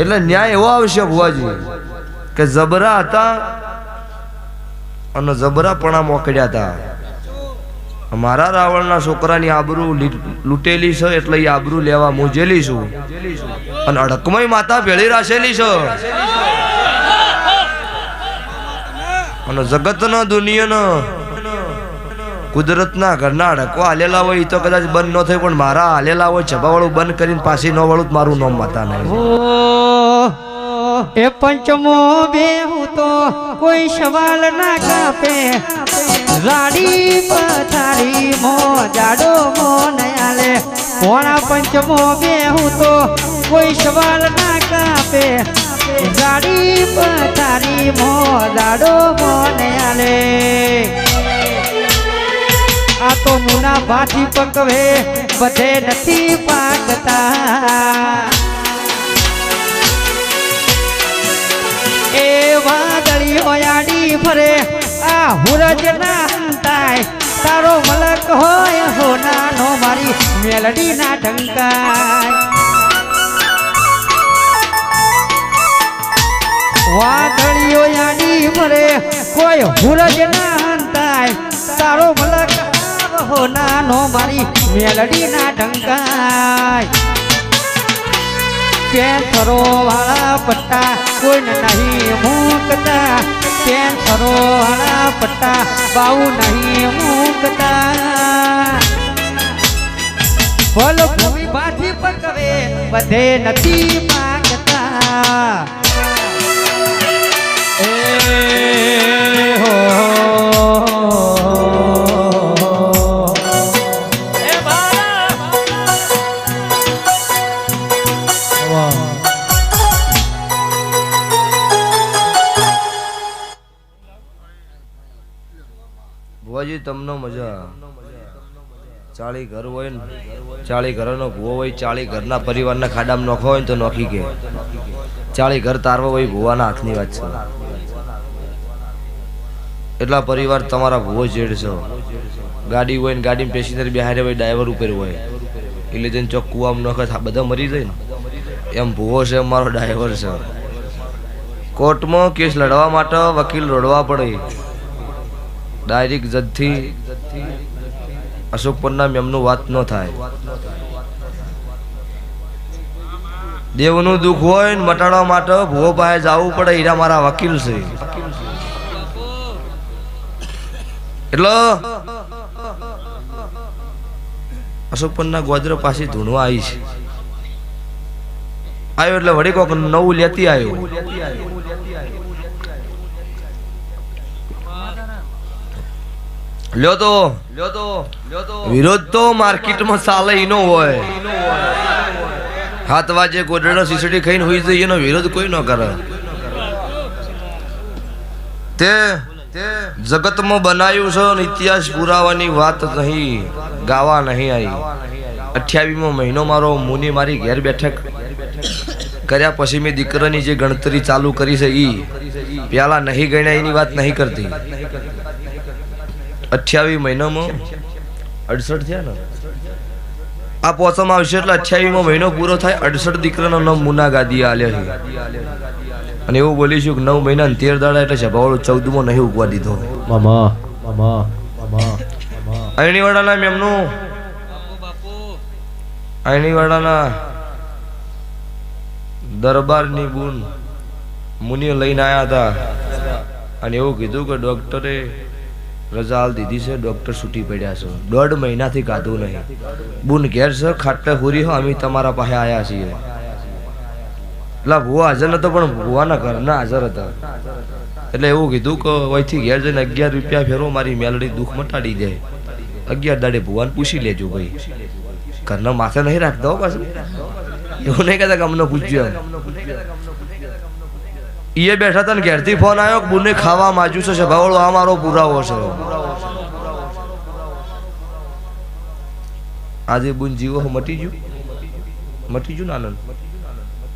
એટલે ન્યાય એવો આવશે ભુવાજી કે જબરા હતા અને જબરાપણા મોકડ્યા હતા. મારા રાવણના છોકરાની આબરૂ લૂંટેલી છે એટલે એ આબરૂ લેવા મોજેલી છું. અને અડકમય માતા ભેળી રાખેલી છે. અને જગતના દુનિયાનો કુદરતના ઘરના અડકવા હાલેલા હોય એ તો કદાચ બંધ ન થાય, પણ મારા હાલેલા હોય છબાવાળું બંધ કરીને પાછી ન વળું મારું નામ માતા નહીં. એ પંચમો બેહું તો કોઈ સવાલ ના કાપે. રાડી પથારી મો જાડો મો નયાલે. પોણા પંચમો બેહું તો કોઈ સવાલ ના કાપે. રાડી પથારી મો જાડો મો નયાલે. આ તો મુના ભાથી પકવે બધે નથી પાકતા. એ વાદળીઓ આડી ફરે આ હુરજ ના અંતાય. તારો મલક હોય હોનાનો મારી મેલડી ના ઢંકાય. વાદળીઓ આડી ફરે કોઈ હુરજ ના અંતાય. તારો મલક હોનાનો મારી મેલડી ના ઢંકાય. કેન્સરો વાળા પટ્ટા કોઈને નહીં મૂકતા. કેન્સરો વાળા પટ્ટા બાઉ નહીં મૂકતા. બધે નથી માંગતા એ હો એ બાળા વાહ ભુવાજી તમને મજા 40 ઘર હોય ને 40 ઘરનો ભુવો હોય 40 ઘરના પરિવારના ખાડામાં નોખો હોય ને તો નોખી કે 40 ઘર તારવો હોય ભુવાના હાથની વાત છે એટલા પરિવાર તમારા ભુવો જેડશો ગાડી હોય ને ગાડીમાં પેસેન્જર બેહારે હોય ડ્રાઈવર ઉપર હોય એટલે જઈને ચોક કુવામાં નોખે બધા મરી જાય ને એમ ભુવો છે મારો ડ્રાઈવર છે કોર્ટમાં કેસ લડવા માટે વકીલ રોડવા પડે ડાયરેક્ટ જજથી અશોક પરનામ એમનું વાત ન થાય દેવનું દુઃખ હોય ને મટાડવા માટે ભુવો પાસે જવું પડે હીરા મારા વકીલ છે એટલે અશોક પરના ગોદર પાસે ધૂણવા આવી છે આવ્યો એટલે વળી કોક નવું લેતી આવ્યો લ્યો તો વિરોધ તો માર્કેટમાં ચાલે ઈનો હોય 7 વાગે ગોડડો સીસડી ખાઈને હોઈ જાય એનો વિરોધ કોઈ ન કરે તે જગતમાં બનાવ્યું છે અને ઇતિહાસ પુરાવાની વાત નહીં ગાવા નહીં આવી 28મો મહિનો મારો મુનિ મારી ઘેર બેઠક કર્યા પછી મેં દીકરાની જે ગણતરી ચાલુ કરી છે ઈ પેલા નહીં ગણ્યા એની વાત નહીં કરતી 28 મહિનામાં 68 થયા ને આ પોચમાં આવશે એટલે 28મો મહિનો પૂરો થાય 68 દીકરાનો નામ મુના ગાદી આલ્યો છે અને એવું બોલીશું કે 9 મહિના 13 દાડા એટલે સભાવાળો 14મો નહીં ઉગવા દીધો મામા અણીવાડાના એમનું અણીવાડાના દરબારની બુન મુનિએ લઈને આવ્યા હતા અને એવું કીધું કે ડોક્ટરે રજા હાલ દીધી છે ડોક્ટર છૂટી પડ્યા છે 1.5 મહિનાથી કાઢું નહીં બુન ઘેર છે ખાટલે પૂરી હો અમે તમારા પાસે આવ્યા છીએ એટલે ભુવા હાજર નતો પણ ભુવાના ઘરના હાજર હતા એટલે એવું કીધું કે અહીંથી ઘેર જઈને 11 રૂપિયા ફેરો મારી મેલડી દુઃખ મટાડી દે 11 દાડે ભુવાને પૂછી લેજો ભાઈ ઘરના માથે નહીં રાખતા હો પાછું એવું નહીં કહેતા કે અમને પૂછ્યું એ બેઠા હતા ને ઘેરથી ફોન આવ્યો કે બુને ખાવા માજુ છે ભાવળો આ મારો પુરાવો છે આજે બુન જીવો મટી ગયું ને આનંદ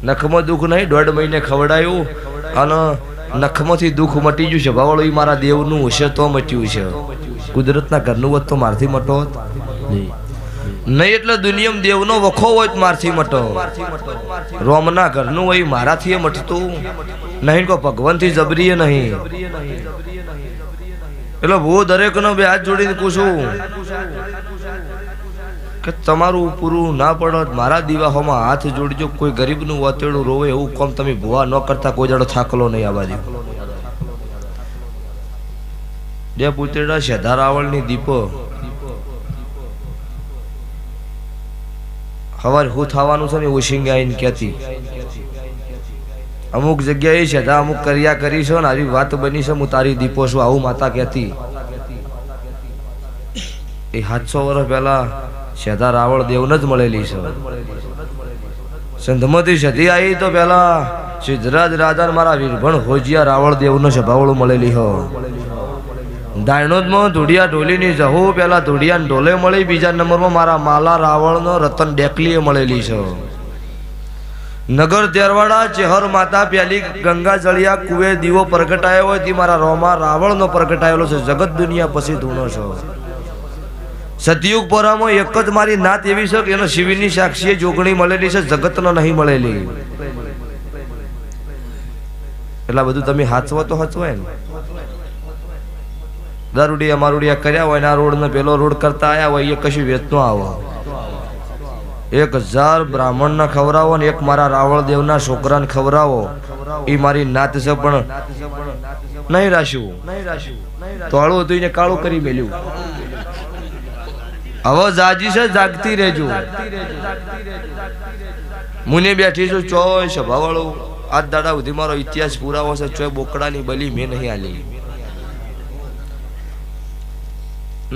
નખમાં દુઃખ નહીં 1.5 મહિને ખવડાયું અને નખમાંથી દુઃખ મટી ગયું છે ભાવળો એ મારા દેવનું હશે તો મટ્યું છે કુદરતના ઘરનું હોત તો મારથી મટો હોત નહીં એટલે દુનિયામાં દેવનો વખો હોય તો મારથી મટો રોમના ઘરનું હોય મારાથી મટતું નહીં કોઈ ભગવાનથી જબરીએ નહીં એટલે હું દરેકનો બે હાથ જોડીને પૂછું કે તમારું પૂરું ના પડત મારા દીવાહોમાં હાથ જોડજો કોઈ ગરીબનું વતેડું રોવે એવું કામ તમે ભૂવા ન કરતા કોઈ જડો થાકલો નહીં આવા દે બે પુતળા શેધા રાવળની દીપો હવાર હું થવાનું છે ને ઓશિંગ આવીને કહેતી અમુક જગ્યાએ છે અમુક કર્યા કરી છે ને આવી વાત બની છે હું તારી દીપો છું આવું માતા કહેતી એ 700 વર્ષ પહેલા શેધા રાવળ દેવને જ મળેલી છે સંધમતી સધી આવી તો પહેલા સિદ્ધરાજ રાજા મારા વીરભણ હોજિયા રાવળ દેવનો સભાવળું મળેલી હો દાયણોદમાં ધોડિયા ઢોલીની જહુ પેલા ધોડિયા ઢોલે મળી બીજા નંબરમાં મારા માલા રાવળનો રતન ડેકલીએ મળેલી છે નગર તેરવાડા ચેહર માતા પેલી ગંગા જળિયા કુવે દીવો પ્રગટાયો હોય તે મારા રોમા રાવળનો પ્રગટાયેલો છે જગત દુનિયા પછી ધૂણો છો સતયુગ પોરામાં એક જ મારી નાત એવી છે કે એનો શિવની સાક્ષીએ જોગણી મળેલી છે જગતનો નહીં મળેલી એટલા બધું તમે હાચવો તો હચવાય ને દારૂડિયા મારુડિયા કર્યા હોય ને આ રોડ ને પેલો રોડ કરતા આયા હોય એ કશું વેચ નો આવો 1000 બ્રાહ્મણ ના ખવડાવો ને એક મારા રાવળ દેવના છોકરાને ખવડાવો એ મારી નાત છે પણ નહીં રાશ્યું તોળું હતું એને કાળું કરી મેલ્યું હવે જાજી છે જાગતી રહેજો મુને બેઠી છું ચોય સભાવાળો આજ દાડા સુધી મારો ઇતિહાસ પુરાવો છે ચોય બોકડાની બલી મેં નહીં આલી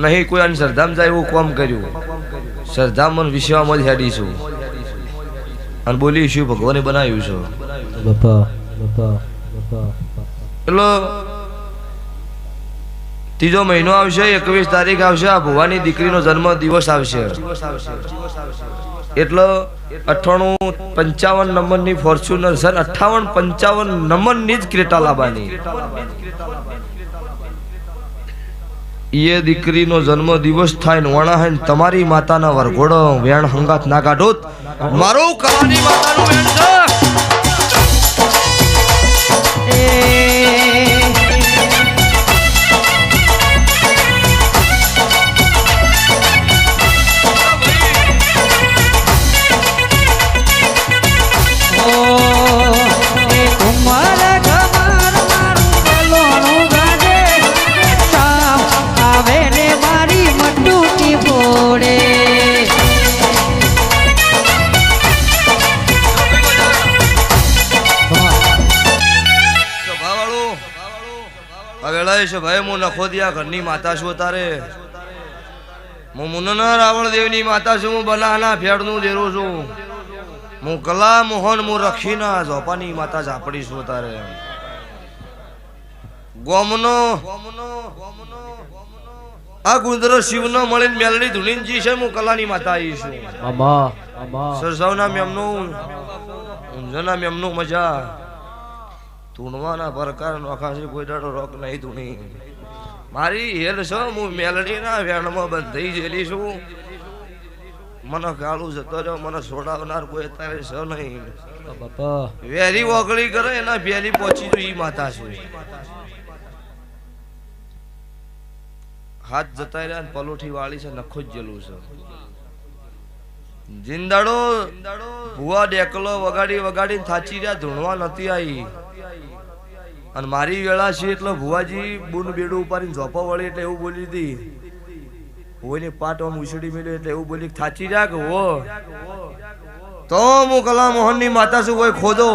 નહીં કોઈ આને શ્રદ્ધામ જાય એવું કામ કર્યું શ્રદ્ધામન વિશ્વમાં જ હેડીશું અને બોલીશું ભગવાને બનાવ્યું છે બાપા એટલે ત્રીજો મહિનો આવશે 21 તારીખ આવશે આ ભુવાની દીકરીનો જન્મ દિવસ આવશે એટલે 58-55 નંબરની ફોર્ચ્યુનર સર 58-55 નંબરની જ ક્રેટા લાવવાની એ દીકરીનો જન્મ દિવસ થાય ને વણા હે તમારી માતાના વરઘોડો વેણ હંગાત ના કાઢો મારું કલાની માતાનું વેણ છે ભાઈ હું નખોદિયા ઘરની માતા છું તારે હું મુન્ના રાવણ દેવની માતા છું હું બલાના ફેડનું દેરું છું હું કલા મોહન હું રખીના ઝોપાની માતા ઝાપડી છું તારે ગોમનો આ ગુંદરો શિવનો મળીને મેલડી ધુલીનજી છે હું કલાની માતા આવી છું સરસવના મેમનું ઊંઝાના મેમનું મજા તુણવાના પ્રકાર નોખા છે કોઈ દાડો રોક નહીં તુણી મારી હેલ છો હું મેલડીના વેણમાં બંધાઈ ગયેલી છું મને ગાળું જતો રહ્યો મને છોડાવનાર કોઈ અત્યારે છે નહીં વેરી ઓગળી કરે એના વેલી પહોંચી જો ઈ માતા છે હાથ જતા રહ્યા ને પલોઠી વાળી છે નખો જ જેલું છે જિંદાડો ભુવા ડેકલો વગાડી થાચી રહ્યા ધૂણવા નથી આવી અને મારી વેળા છે એટલે ભુવાજી બુન બેડું ઉપાડીને ઝોપા વળી એટલે એવું બોલી હતી હોયને પાટ આમ ઉછળી મેળ્યો એટલે એવું બોલી થાચી રહ્યા કે હો તો હું કલા મોહન ની માતા છું કોઈ ખોદો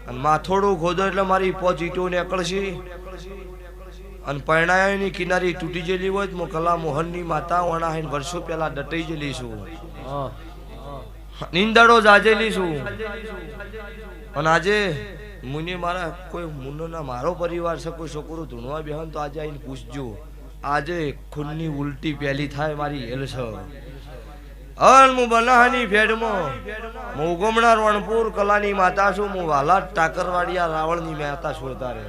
અને માથોડું ખોદો એટલે મારી પોચ ઈટો ને અકળશી અને પરણાયાની કિનારી તૂટી ગયેલી હોય તો કલા મોહન ની માતા વણા વર્ષો પહેલા ડટાઈ ગયેલી છું નિંદાડો જાજેલી છું અને આજે મુને મારા કોઈ મુન્નોના મારો પરિવાર છે કોઈ છોકરું ધૂણવા બેહન તો આજે આવીને પૂછજો આજે ખૂનની ઉલટી પહેલી થાય મારી હેલ છે હલ હું બનાહાની ફેડમાં હું ઉગમણા રણપુર કલાની માતા છું હું વાલા ટાકરવાડિયા રાવણની માતા છું તારે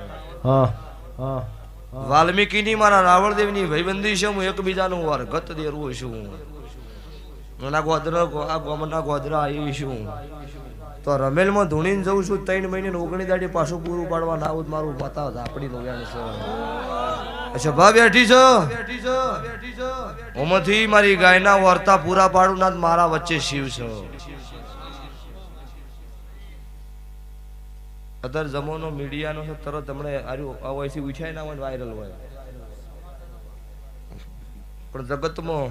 વાલ્મીકીની મારા રાવણદેવની ભાઈબંધી છે હું એકબીજાનું વરગત દેરું છું આ ગોમના ગોધરા આવી છું તો રમેલમાં ધૂણીને જઉં છું 3 મહિને 19 દાડી પાછું પૂરું પાડવા ના આવું મારું માતા ઝાપડી નો વેણ છે અચ્છા ભા બેઠી છો ઓમાંથી મારી ગાયના વર્તા પૂરા પાડું ના મારા વચ્ચે શિવ છે અધર જમાનો મીડિયાનો છે તરત હમણે આવું ઉછાય ના હોય વાયરલ હોય પણ જગતમાં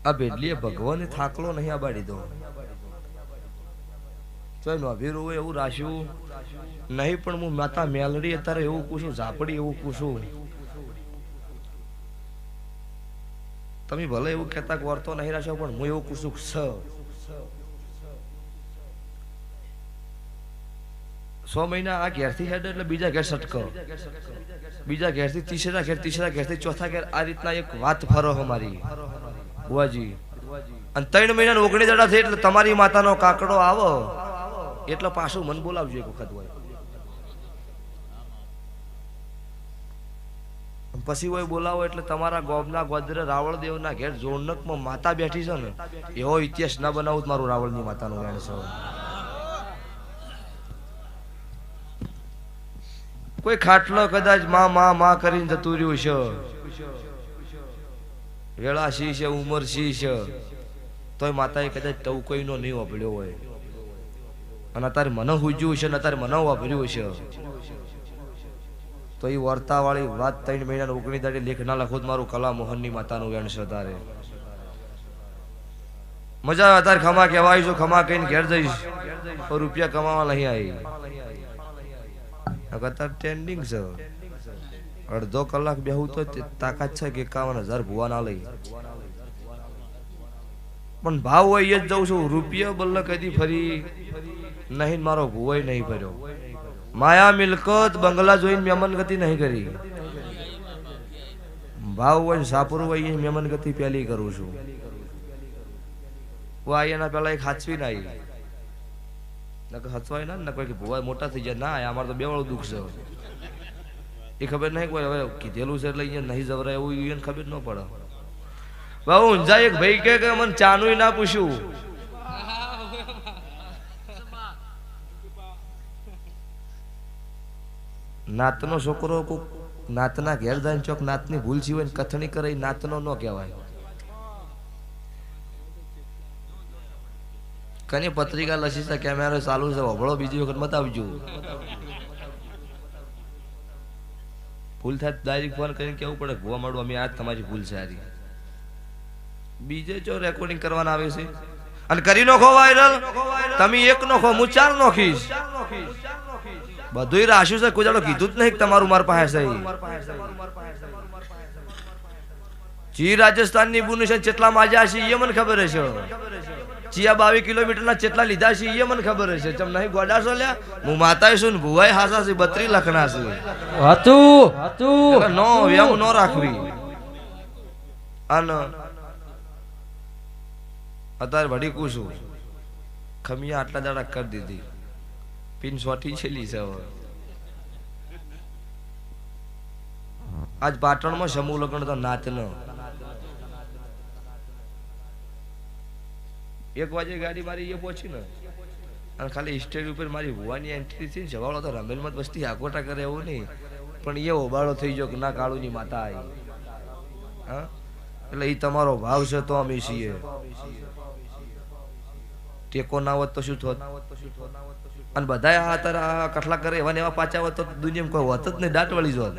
આ ભેડલીએ ભગવાને થાકલો નહીં આબાડી દો અભીરું હોય એવું રાખ્યું નહીં પણ હું માતા મેલડી અત્યારે એવું પૂછું ઝાપડી એવું પૂછું તમે ભલે એવું કહેતા કે વર્તો નહીં રાખ્યો પણ હું એવું પૂછું છ મહિના આ ઘેરથી હેડ એટલે બીજા ઘેર સટકો બીજા ઘેરથી ત્રીસરા ઘેરથી ચોથા ઘેર આ રીતના એક વાત ફરો અમારી બુઆજી અને 3 મહિના 19 દાડા થઈ એટલે તમારી માતાનો કાકડો આવો એટલે પાછું મન બોલાવજો એક વખત હોય પછી હોય બોલાવો એટલે તમારા ગોબના ગોદરે રાવણદેવના ઘેર જોડનકમાં માતા બેઠી છે ને એવો ઇતિહાસ ના બનાવું મારું રાવણની માતાનું વેણ છે કોઈ ખાટલો કદાચ માં કરીને જતું રહ્યું છે વેળા સી છે ઉંમર સી છે તોય માતાએ કદાચ ટવકોઈનો નહીં વાપર્યો હોય અને અત્યારે મને હુજ્યું છે ને અત્યારે મને વાપર્યું છે તો એ વર્તા વાળી વાત 3 મહિના 19 દાડી લેખ ના લખો મારું કલા મોહનની માતાનું વેણ છે તારે મજા આવે તારે ખમા કહેવાય છું, ખમા કહીને ઘેર જઈશ તો રૂપિયા કમાવા નહીં આવી. અત્યારે ટ્રેન્ડિંગ છે. અડધો કલાક બેહું તો તાકાત છે કે 51,000 ભુવા ના લઈ. પણ ભાવ હોય જ જઉં છું. રૂપિયા બલ્લ કદી ફરી નહીં, મારો ભુવાય નહીં ફર્યો. માયા મિલકત બંગલા જોઈને મહેમાન ગતિ નહીં કરી. ભાવ હોય સાપુર હોય મહેમાન ગતિ પહેલી કરું છું. એના પેલા એક હાચવી ના આવી હચવાય ના કોઈ ભુવા મોટા થઈ જાય ના. અમારે તો બે વાળું દુઃખ છે. એ ખબર નહીં કોઈ હવે કીધેલું છે એટલે અહીંયા નહીં જવરાય એવું એને ખબર ન પડે. બાબુ ઊંઝા એક ભાઈ કે મને ચાનું ના પૂછ્યું. નાતનો છોકરો કોક નાતના ઘેર જાય ચોક નાતની ભૂલ છે હોય કથણી કરે નાતનો ન કહેવાય. કની પત્રિકા લસી છે, કેમેરો ચાલુ છે, વભળો બીજી વખત મત આવજો. ભૂલ થાય ડાયરેક્ટ ફોન કરીને કેવું પડે ભૂવા મળવું અમે આજ તમારી ભૂલ છે આરી. બીજે જો રેકોર્ડિંગ કરવાના આવે છે અને કરી નોખો વાયરલ. તમે એક નોખો હું 4 નોખીશ. બધુંય રાખ્યું છે, કોઈ જાડો કીધું જ નહીં તમારું માર પાસે છે. જી રાજસ્થાનની બુનિશન કેટલા માજા છે એ મને ખબર છે. ચિયા 22 કિલોમીટરના કેટલા લીધા છે એ મને ખબર છે. ચમ નહીં ગોડા છો લ્યા. હું માતાય છું ને ભુવાય હાસા છે 32 લાખના છે. નો વેમ નો રાખવી. અને અત્યારે વડી કુશું ખમિયા આટલા દાડા કરી દીધી. પિન સોટી છેલી છે. આજ પાટણમાં સમૂહ લગ્ન તો નાચનો 1 વાગે ગાડી મારી એ પહોંચી ને અને ખાલી સ્ટેજ ઉપર મારી ભુવાની એન્ટ્રી થઈ. જવાળો તો રમેલમત વસ્તી આગોટા કરે એવું નહીં, પણ એ ઓબાળો થઈ ગયો કે ના કાળુની માતા આવી. હા એટલે એ તમારો ભાવ છે તો અમે છીએ. ટેકો ના હોત તો શું થોત. અને બધા અત્યારે કઠલા કરે એવા ને એવા પાછા હોત તો દુનિયામાં કોઈ હોત જ નહીં, દાંત વળી જોત.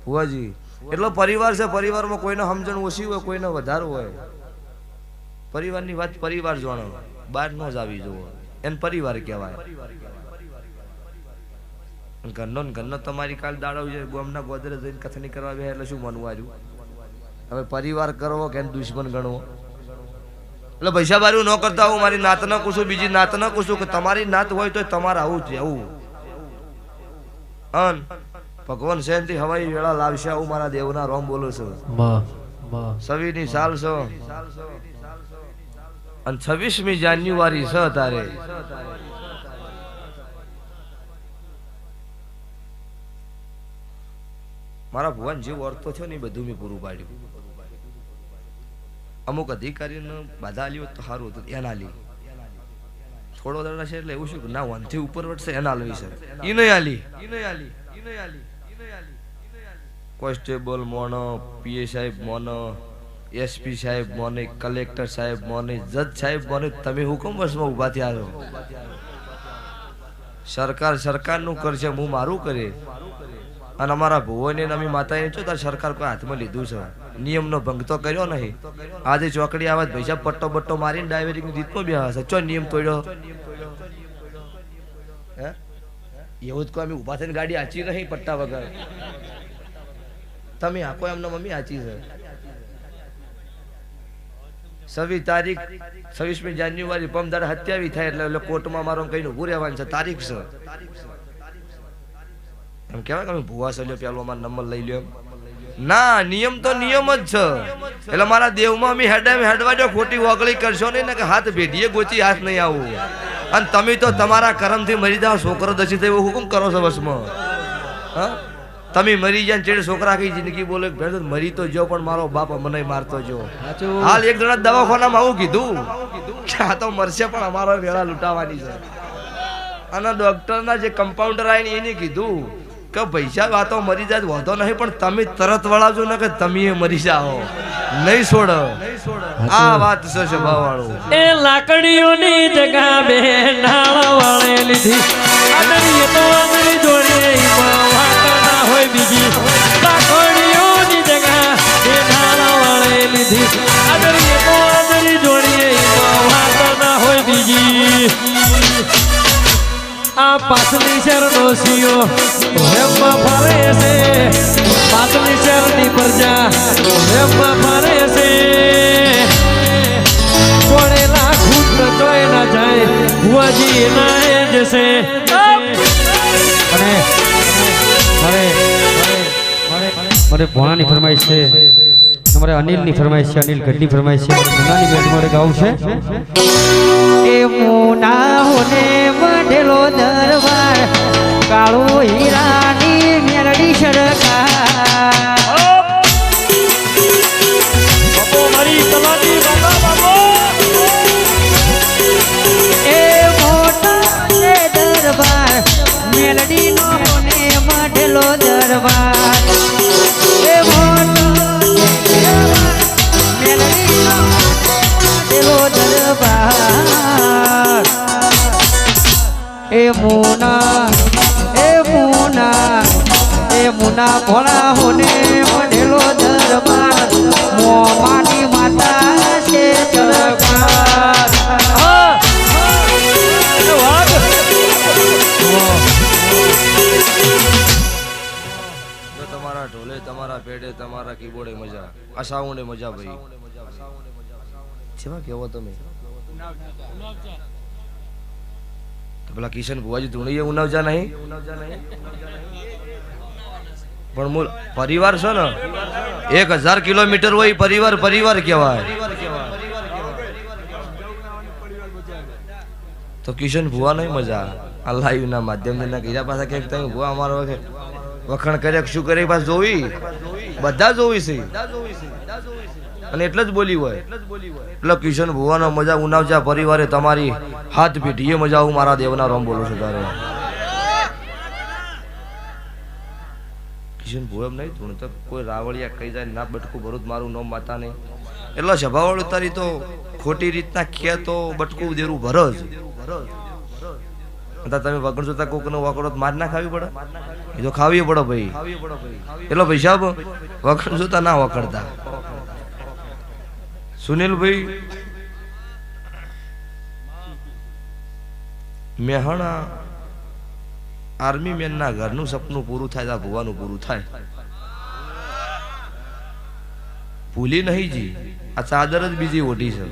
ભુવાજી એટલો પરિવાર છે. પરિવારમાં કોઈને સમજણ ઓછી હોય, કોઈને વધારે હોય. પરિવારની વાત પરિવાર જાણો, બહાર ન જ આવી જુઓ. એને પરિવાર કહેવાય. ઘરનો તમારી કાલ દાડો છે ગોમના ગોદરે જઈને કથની કરવા બે એટલે શું માનવું આવ્યું. હવે પરિવાર કરવો કે દુશ્મન ગણવો. એટલે પૈસા બારું ન કરતા હું મારી નાત ન કુશું, બીજી નાત ન કુશું કે તમારી નાત હોય તો તમારે આવું જ આવું. અન ભગવાન શેનથી હવાઈ વેળા લાવશે આવું મારા દેવના રોમ બોલું છું. સવીની સાલ છો અને 26મી જાન્યુઆરી છે તારે. મારા ભુવન જે વર્તો થયો ને એ બધું મેં પૂરું પાડ્યું. અમુક અધિકારીને બાધા આલી હોત તો સારું હતું, એના લી. થોડો દડા છે એટલે એવું શું કે ના 1 થી ઉપર વટશે એના લઈ છે. ઈ નહીં આલી. કોન્સ્ટેબલ મોનો, પીએ સાહેબ મોનો, એસપી સાહેબ મોને, કલેક્ટર સાહેબ મોને, જજ સાહેબ મોને. તમે હુકમ વર્ષમાં ઉભા થયા છો. સરકારનું કરશે, હું મારું કરે. અને અમારા ભુવોને અમે માતાએ છો તાર સરકાર કોઈ હાથમાં લીધું છે. નિયમનો ભંગ તો કર્યો નહીં. આજે ચોકડી આવે પૈસા પટ્ટો બટ્ટો મારીને ડાયવરિંગ રીતમાં બેહા છે. ચો નિયમ તોડ્યો હે એવું જ કોઈ અમે ઉભા થઈને ગાડી આચી નહીં પટ્ટા વગર. તમે આખો એમનો મમ્મી આચી છે. 26મી જાન્યુઆરી પમદાર હત્યાવી થાય એટલે કોર્ટમાં મારો કઈ ઉભું રહેવાનું છે. તારીખ છે એમ કેવાય કે ભુવા સલ્યો પેલો મારો નંબર લઈ લ્યો. ના, નિયમ તો નિયમ જ છે. એટલે મારા દેવમાં અમે હેડવાજો ખોટી ઓગળી કરશો નહીં ને કે હાથ ભેડીએ ગોચી હાથ નહીં આવું. અને તમે તો તમારા કર્મથી મરી જાઓ. છોકરો દસી થયો હુકમ કરો છો બસમાં. હા તમે મરી જાય ચેડે છોકરા આખી જિંદગી બોલે મરી તો જો પણ મારો બાપ મને મારતો જો. હાલ એક જણા દવાખાનામાં આવું કીધું કે આ તો મરશે પણ અમારો વેળા લૂંટાવાની છે. અને ડોક્ટરના જે કમ્પાઉન્ડર આવીને એને કીધું કે પૈસા વાતો મરી જાય વાંધો નહીં પણ તમે તરત વળાવજો ને કે તમે મરી જાઓ નહીં છોડ. આ વાત છે સ્વભાવ વાળું. એ લાકડીઓની જગા બે નાળ વાળે લીધી. આદરી તો આદરી જોડે વાકના હોય બીજી. લાકડીઓની જગા બે નાળ વાળે લીધી. આદરી તો આદરી માસલી શરનો સિયો હેમમાં ફરે છે માસલી શરની પ્રજા હેમમાં ફરે છે પડેલા ખૂટ તોય ના જાય ભુવાજી ના એ જશે અને મારે ભોણાની ફરમાઈશ છે તમારે અનિલની ફરમાઈશ છે અનિલ ગઢની ફરમાઈશ છે મુનાની મેટ મારે ગાવું છે એ મુના હોને મંડેલો દરબાર કાળો હીરાની મેરડી સરકાર બાપો મારી તલાટી બાબા બાબો એ મોટા છે દરબાર મેલડી નો હોને મંડેલો દરબાર એ મોટા મેલડી નો મંડેલો દરબાર એ મુના ભોળા હોને મંડેલો દરબાર મોમાની માતા છે સરકાર જો તમારા ઢોલે તમારા પેડે તમારા કીબોર્ડે મજા આ સાઉન્ડે મજા ભાઈ જેવા કેવો તમે તો પેલા કિશન ભુવાજી ધૂણીએ ઉનાવજા નહીં પણ મૂળ પરિવાર છે ને 1000 કિલોમીટર હોય પરિવાર કહેવાય તો કિશન ભુવા નહીં મજા આ લાઈવ ના માધ્યમથી ના કીધા પાછા ક્યાંક તમે ભુવા અમારો વખાણ કરે શું કરે પાછ જોવી બધા જોવી છે અને એટલે જ બોલી હોય એટલે કિશન ભુવાનો મજા ઉનાવજા પરિવારે તમારી હાથ પીઠીએ મજા હું મારા દેવના રોમ બોલું છું તારે કિશન ભુવા નહીં તું તો કોઈ રાવળિયા કહી જાય ના બટકું ભરું મારું નામ માતા નહીં એટલે સભાવાળું તારી તો ખોટી રીતના ખે તો બટકું દેરું ભરો જ તમે વગર જોતા કોક નો વકડો માર ના ખાવી પડે એ તો ખાવી પડે ભાઈ એટલે ભાઈ સાહેબ વગર જોતા ના વકડતા સુનિલભાઈ મેહણા આર્મી મેન ના ઘરનું સપનું પૂરું થાય ભુવાનું પૂરું થાય ભૂલી નહીં જી આ ચાદર જ બીજી ઓઢી છે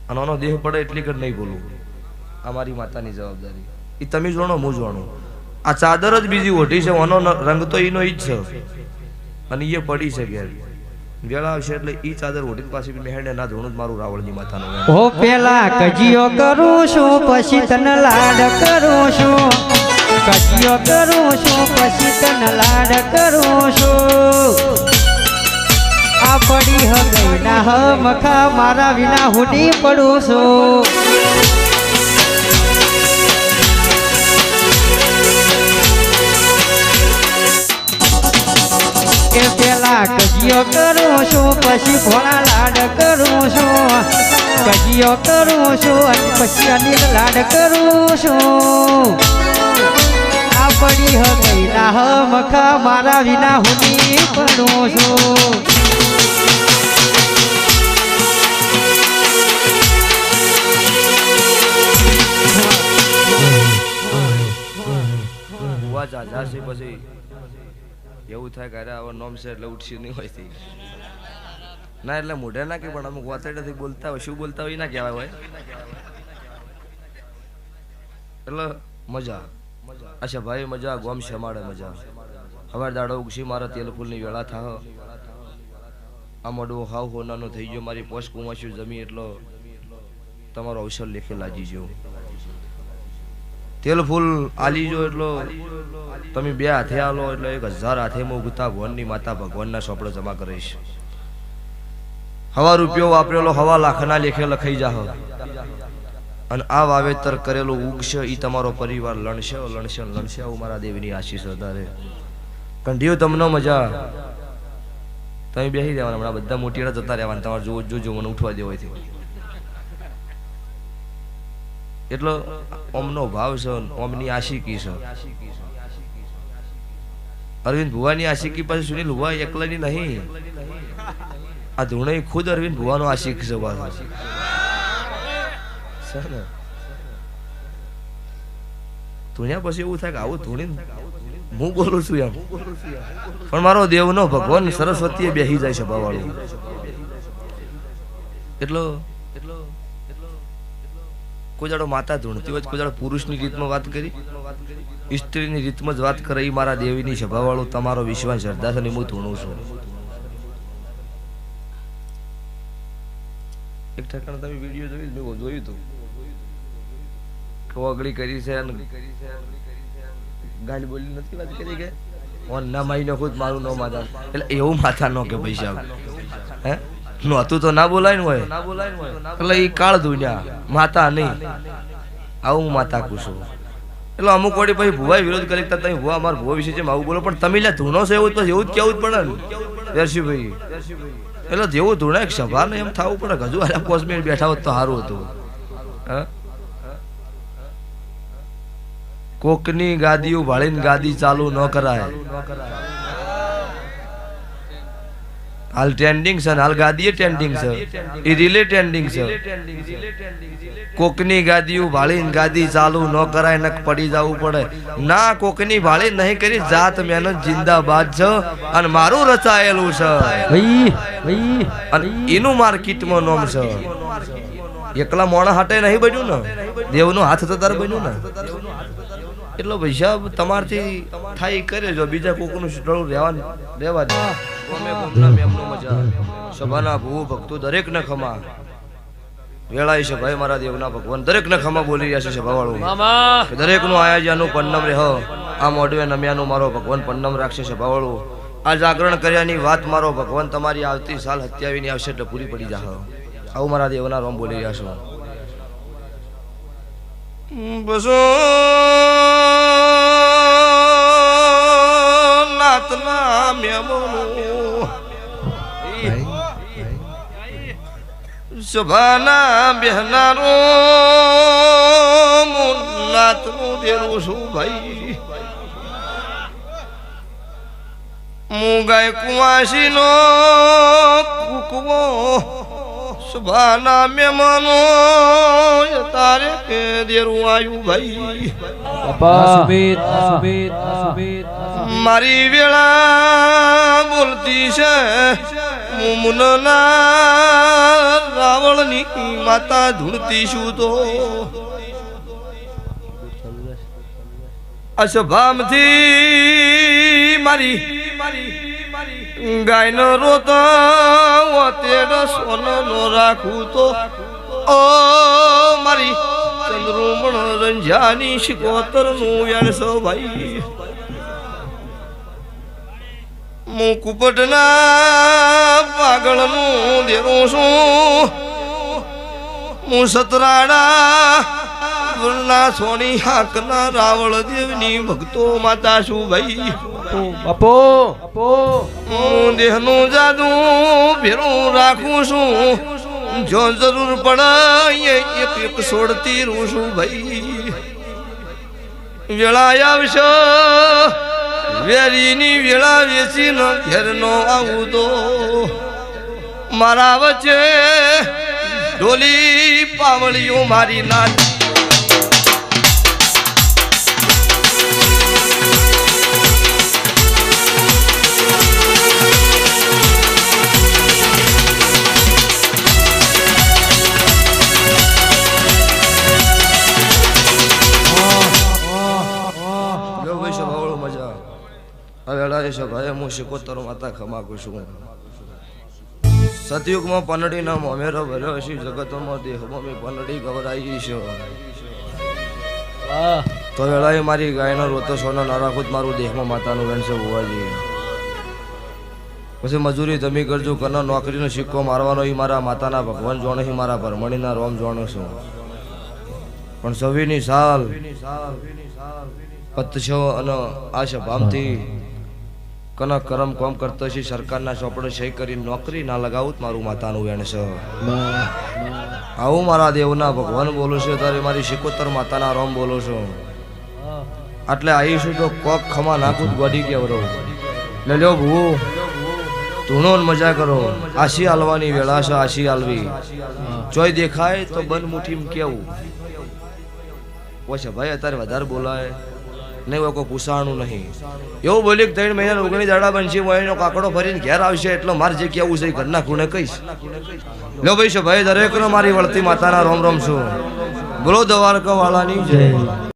અને આનો દેહ પડે એટલી કર નહીં બોલું અમારી માતાની જવાબદારી એ તમે જોણો હું જોણું આ ચાદર જ બીજી ઓઢી છે આનો રંગ તો એનો ઈ જ છે અને એ પડી છે ઘેર વેળા આવશે એટલે ઈ ચાદર ઓઢી પાછી મેહણે ના ધોણું જ મારું રાવળની માતાનું ઓ પેલા કજીયો કરું છું પછી તને લાડ કરું છું કજીયો કરું છું પછી તને લાડ કરું છું આ પડી હગઈ ના હમખા મારા વિના હુડી પડું છું કે પેલા કજીયો કરું છું પછી ભોળા લાડ કરું છું કજીયો કરું છું અને પછી અનિલ લાડ કરું છું આ પડી હગઈ ના હમખા મારા વિના હુડી પડું છું ભુવા ચાચા છે પછી એવું થાય કે અરે આવા નોમ છે એટલે ઉઠશે નહીં હોય ના એટલે મોઢે ના કે પણ અમુક વાતેડાથી બોલતા હોય શું બોલતા હોય ના કહેવાય હોય એટલે મજા અચ્છા ભાઈ મજા ગોમ શમાડે મજા હવે દાડો ઉગશી મારા તેલ ફૂલની વેળા થાહ આ મોડું હાવ હોનાનો થઈ ગયો મારી પોસ્ટ કુમાશું જમી એટલો તમારો અવસર લેખે લાજી જો તેલ ફૂલ આલી જો એટલો તમે 2 હાથે આલો એટલે 1000 હાથે મોગતા ભગવાનની માતા ભગવાનના સોપડો જમા કરીશ હવા રૂપિયો વાપરેલો હવા લાખના લેખે લખાઈ જાહ અને આ વાવેતર કરેલું ઉગશે ઈ તમારો પરિવાર લણશે આવું મારા દેવની આશીષ વધારે કંઢીઓ તમને મજા તમે બેસી દેવાના હમણાં બધા મોટીડા જતા રહેવાના તમારે જોજો મને ઉઠવા દેવો હોય એટલો ઓમનો ભાવ છે ઓમની આશિકી છે અરવિંદ ભુવાની આશિકી પછી સુનિલ ભુવા એકલાની નહીં આ ધૂણે ખુદ અરવિંદ ભુવાનો આશિક છે ધૂણ્યા પછી એવું થાય કે આવું ધૂણીને હું બોલું છું એમ, પણ મારો દેવનો ભગવાન સરસ્વતીએ બેસી જાય છે ભાવાળું. એટલો કોઈ જાડો માતા ધૂણતી હોય, કોઈ જાડો પુરુષની રીતમાં વાત કરી, સ્ત્રીની રીતમાં જ વાત કરે, એ મારા દેવીની સભાવાળું તમારો વિશ્વાસ શ્રદ્ધા છે ને હું ધૂણું છું. એક ઠેકાણે તમે વિડીયો જોયું, મેં જોયું હતું ઓગળી કરી છે, ગાલી બોલી નથી વાત કરી કે ના માઈ નો ખુદ મારું ન માતા, એટલે એવું માથા નો કે પૈસા હે નહોતું તો ના બોલાય ને હોય, એટલે એ કાળ ધૂણ્યા માતા નહીં, આવું હું માતા કુશું. એટલે અમુક વળી પછી ભુવાય વિરોધ કરી તમે ભુવા અમારા ભુવા વિશે છે આવું બોલો, પણ તમે લે ધૂણો છો એવું તો એવું જ કેવું જ પડે ને દર્શીભાઈ. એટલે જેવું ધૂણે સભા ને એમ થવું પડે, હજુ 5 મિનિટ બેઠા હોત તો સારું હતું. હા, કોકની ગાદીઓ ભાળીને ગાદી ચાલુ ન કરાય. હાલ ટ્રેન્ડિંગ છે, હાલ ગાદી ટ્રેન્ડિંગ છે, એ રિલે ટ્રેન્ડિંગ છે. કોકની ગાદીઓ ભાળીને ગાદી ચાલુ ન કરાય, નક પડી જવું પડે ના. કોકની ભાળી નહીં કરી, જાત મહેનત જિંદાબાદ છે અને મારું રચાયેલું છે અને એનું માર્કેટમાં નામ છે. એકલા મોણા હાટે નહીં બન્યું ને, દેવનો હાથ તો તારે બન્યું ને. એટલો પૈસા તમારથી થાય કરે જો, બીજા કોકનું સ્ટળું રહેવા દે. સભાના ભૂ ભક્તો દરેક ને ખમા વેળાય છે ભાઈ, મારા દેવના ભગવાન દરેક ને ખમા બોલી રહ્યા છે સભાવાળું. દરેક નું આયાજાનું પન્નમ રહે, આ મોઢવે નમ્યાનું મારો ભગવાન પન્નમ રાખશે સભાવાળું. આ જાગરણ કર્યાની વાત મારો ભગવાન તમારી આવતી સાલ 27 ની આવશે એટલે પૂરી પડી જશે. આવું મારા દેવના રોમ બોલી રહ્યા છો. બસો નાતના મેમોનું સભાના બેહનારો નાતનું દેરું છું ભાઈ. હું ગાય કુવાસીનો કુકવો સભાના મહેમાનો તારે કે દેરું આવ્યું ભાઈ. મારી વેળા બોલતી છે, મુમુનના રાવણની માતા ધૂણતી છું તો અસભામથી મારી ગાયનો રોતા તેનો સોનો નો રાખું તો ઓ મારી ચંદ્રુમણ રંજાની શિકોતર નું વેણસો ભાઈ. હું કુપટના પાગળનું દેરું છું, હું સતરાડા સોની હાકના રાવળ દેવની ભક્તો માતા છું ભાઈ. હું દેહનું જાદુ ભેરું રાખું છું, જો જરૂર પડે એક છોડતી રહું છું ભાઈ. વેળા આવશે વેરીની વેળા વેચી નો ઘેર નો આવું તો મારા વચ્ચે ઢોલી પાવળીઓ મારી નાચ. હું શિકોતર માતા ખમાકું છું. સતયુગમાં પનડી ના મોમેરો ભર્યો છે, જગતમાં દેહમાં મેં પનડી ગવરાઈ છે. તો વેળાએ મારી ગાયનો રોતો સોનો ના રાખું મારું દેહમાં માતાનું રણસે હોવાજી. પછી મજૂરી તમે કરજો, કનો નોકરીનો સિક્કો મારવાનો એ મારા માતાના ભગવાન જોણે, મારા ભરમણીના રોમ જોણો છું. પણ 26ની સાલ પતશો અને આ સભામથી કના કરમ કોમ કરતો છે, સરકારના ચોપડે સહી કરી નોકરી ના લગાવું મારું માતાનું વેણ છે. આવું મારા દેવના ભગવાન બોલું છું, તારે મારી શિકોતર માતાના રોમ બોલો છો. એટલે આવીશું તો કોક ખમા નાખું ગોડી કેવરો લે લ્યો ભૂ ધૂણો મજા કરો. આશી હાલવાની વેળા છે, આશી હાલવી. જોઈ દેખાય તો બંધ મુઠ્ઠીમાં કેવું ઓછે ભાઈ અત્યારે વધારે બોલાય નહીં હોય કોઈ પૂછાણું નહીં એવું બોલી કે 3 મહિના 19 દાડા બનશે હું એનો કાકડો ફરીને ઘેર આવશે એટલે મારે જે કેવું છે એ ઘરના ખૂણે કહીશ લો ભાઈ છે ભાઈ દરેકનો મારી વળતી માતાના રોમ રોમ છું બોલો દ્વારકા વાળાની જય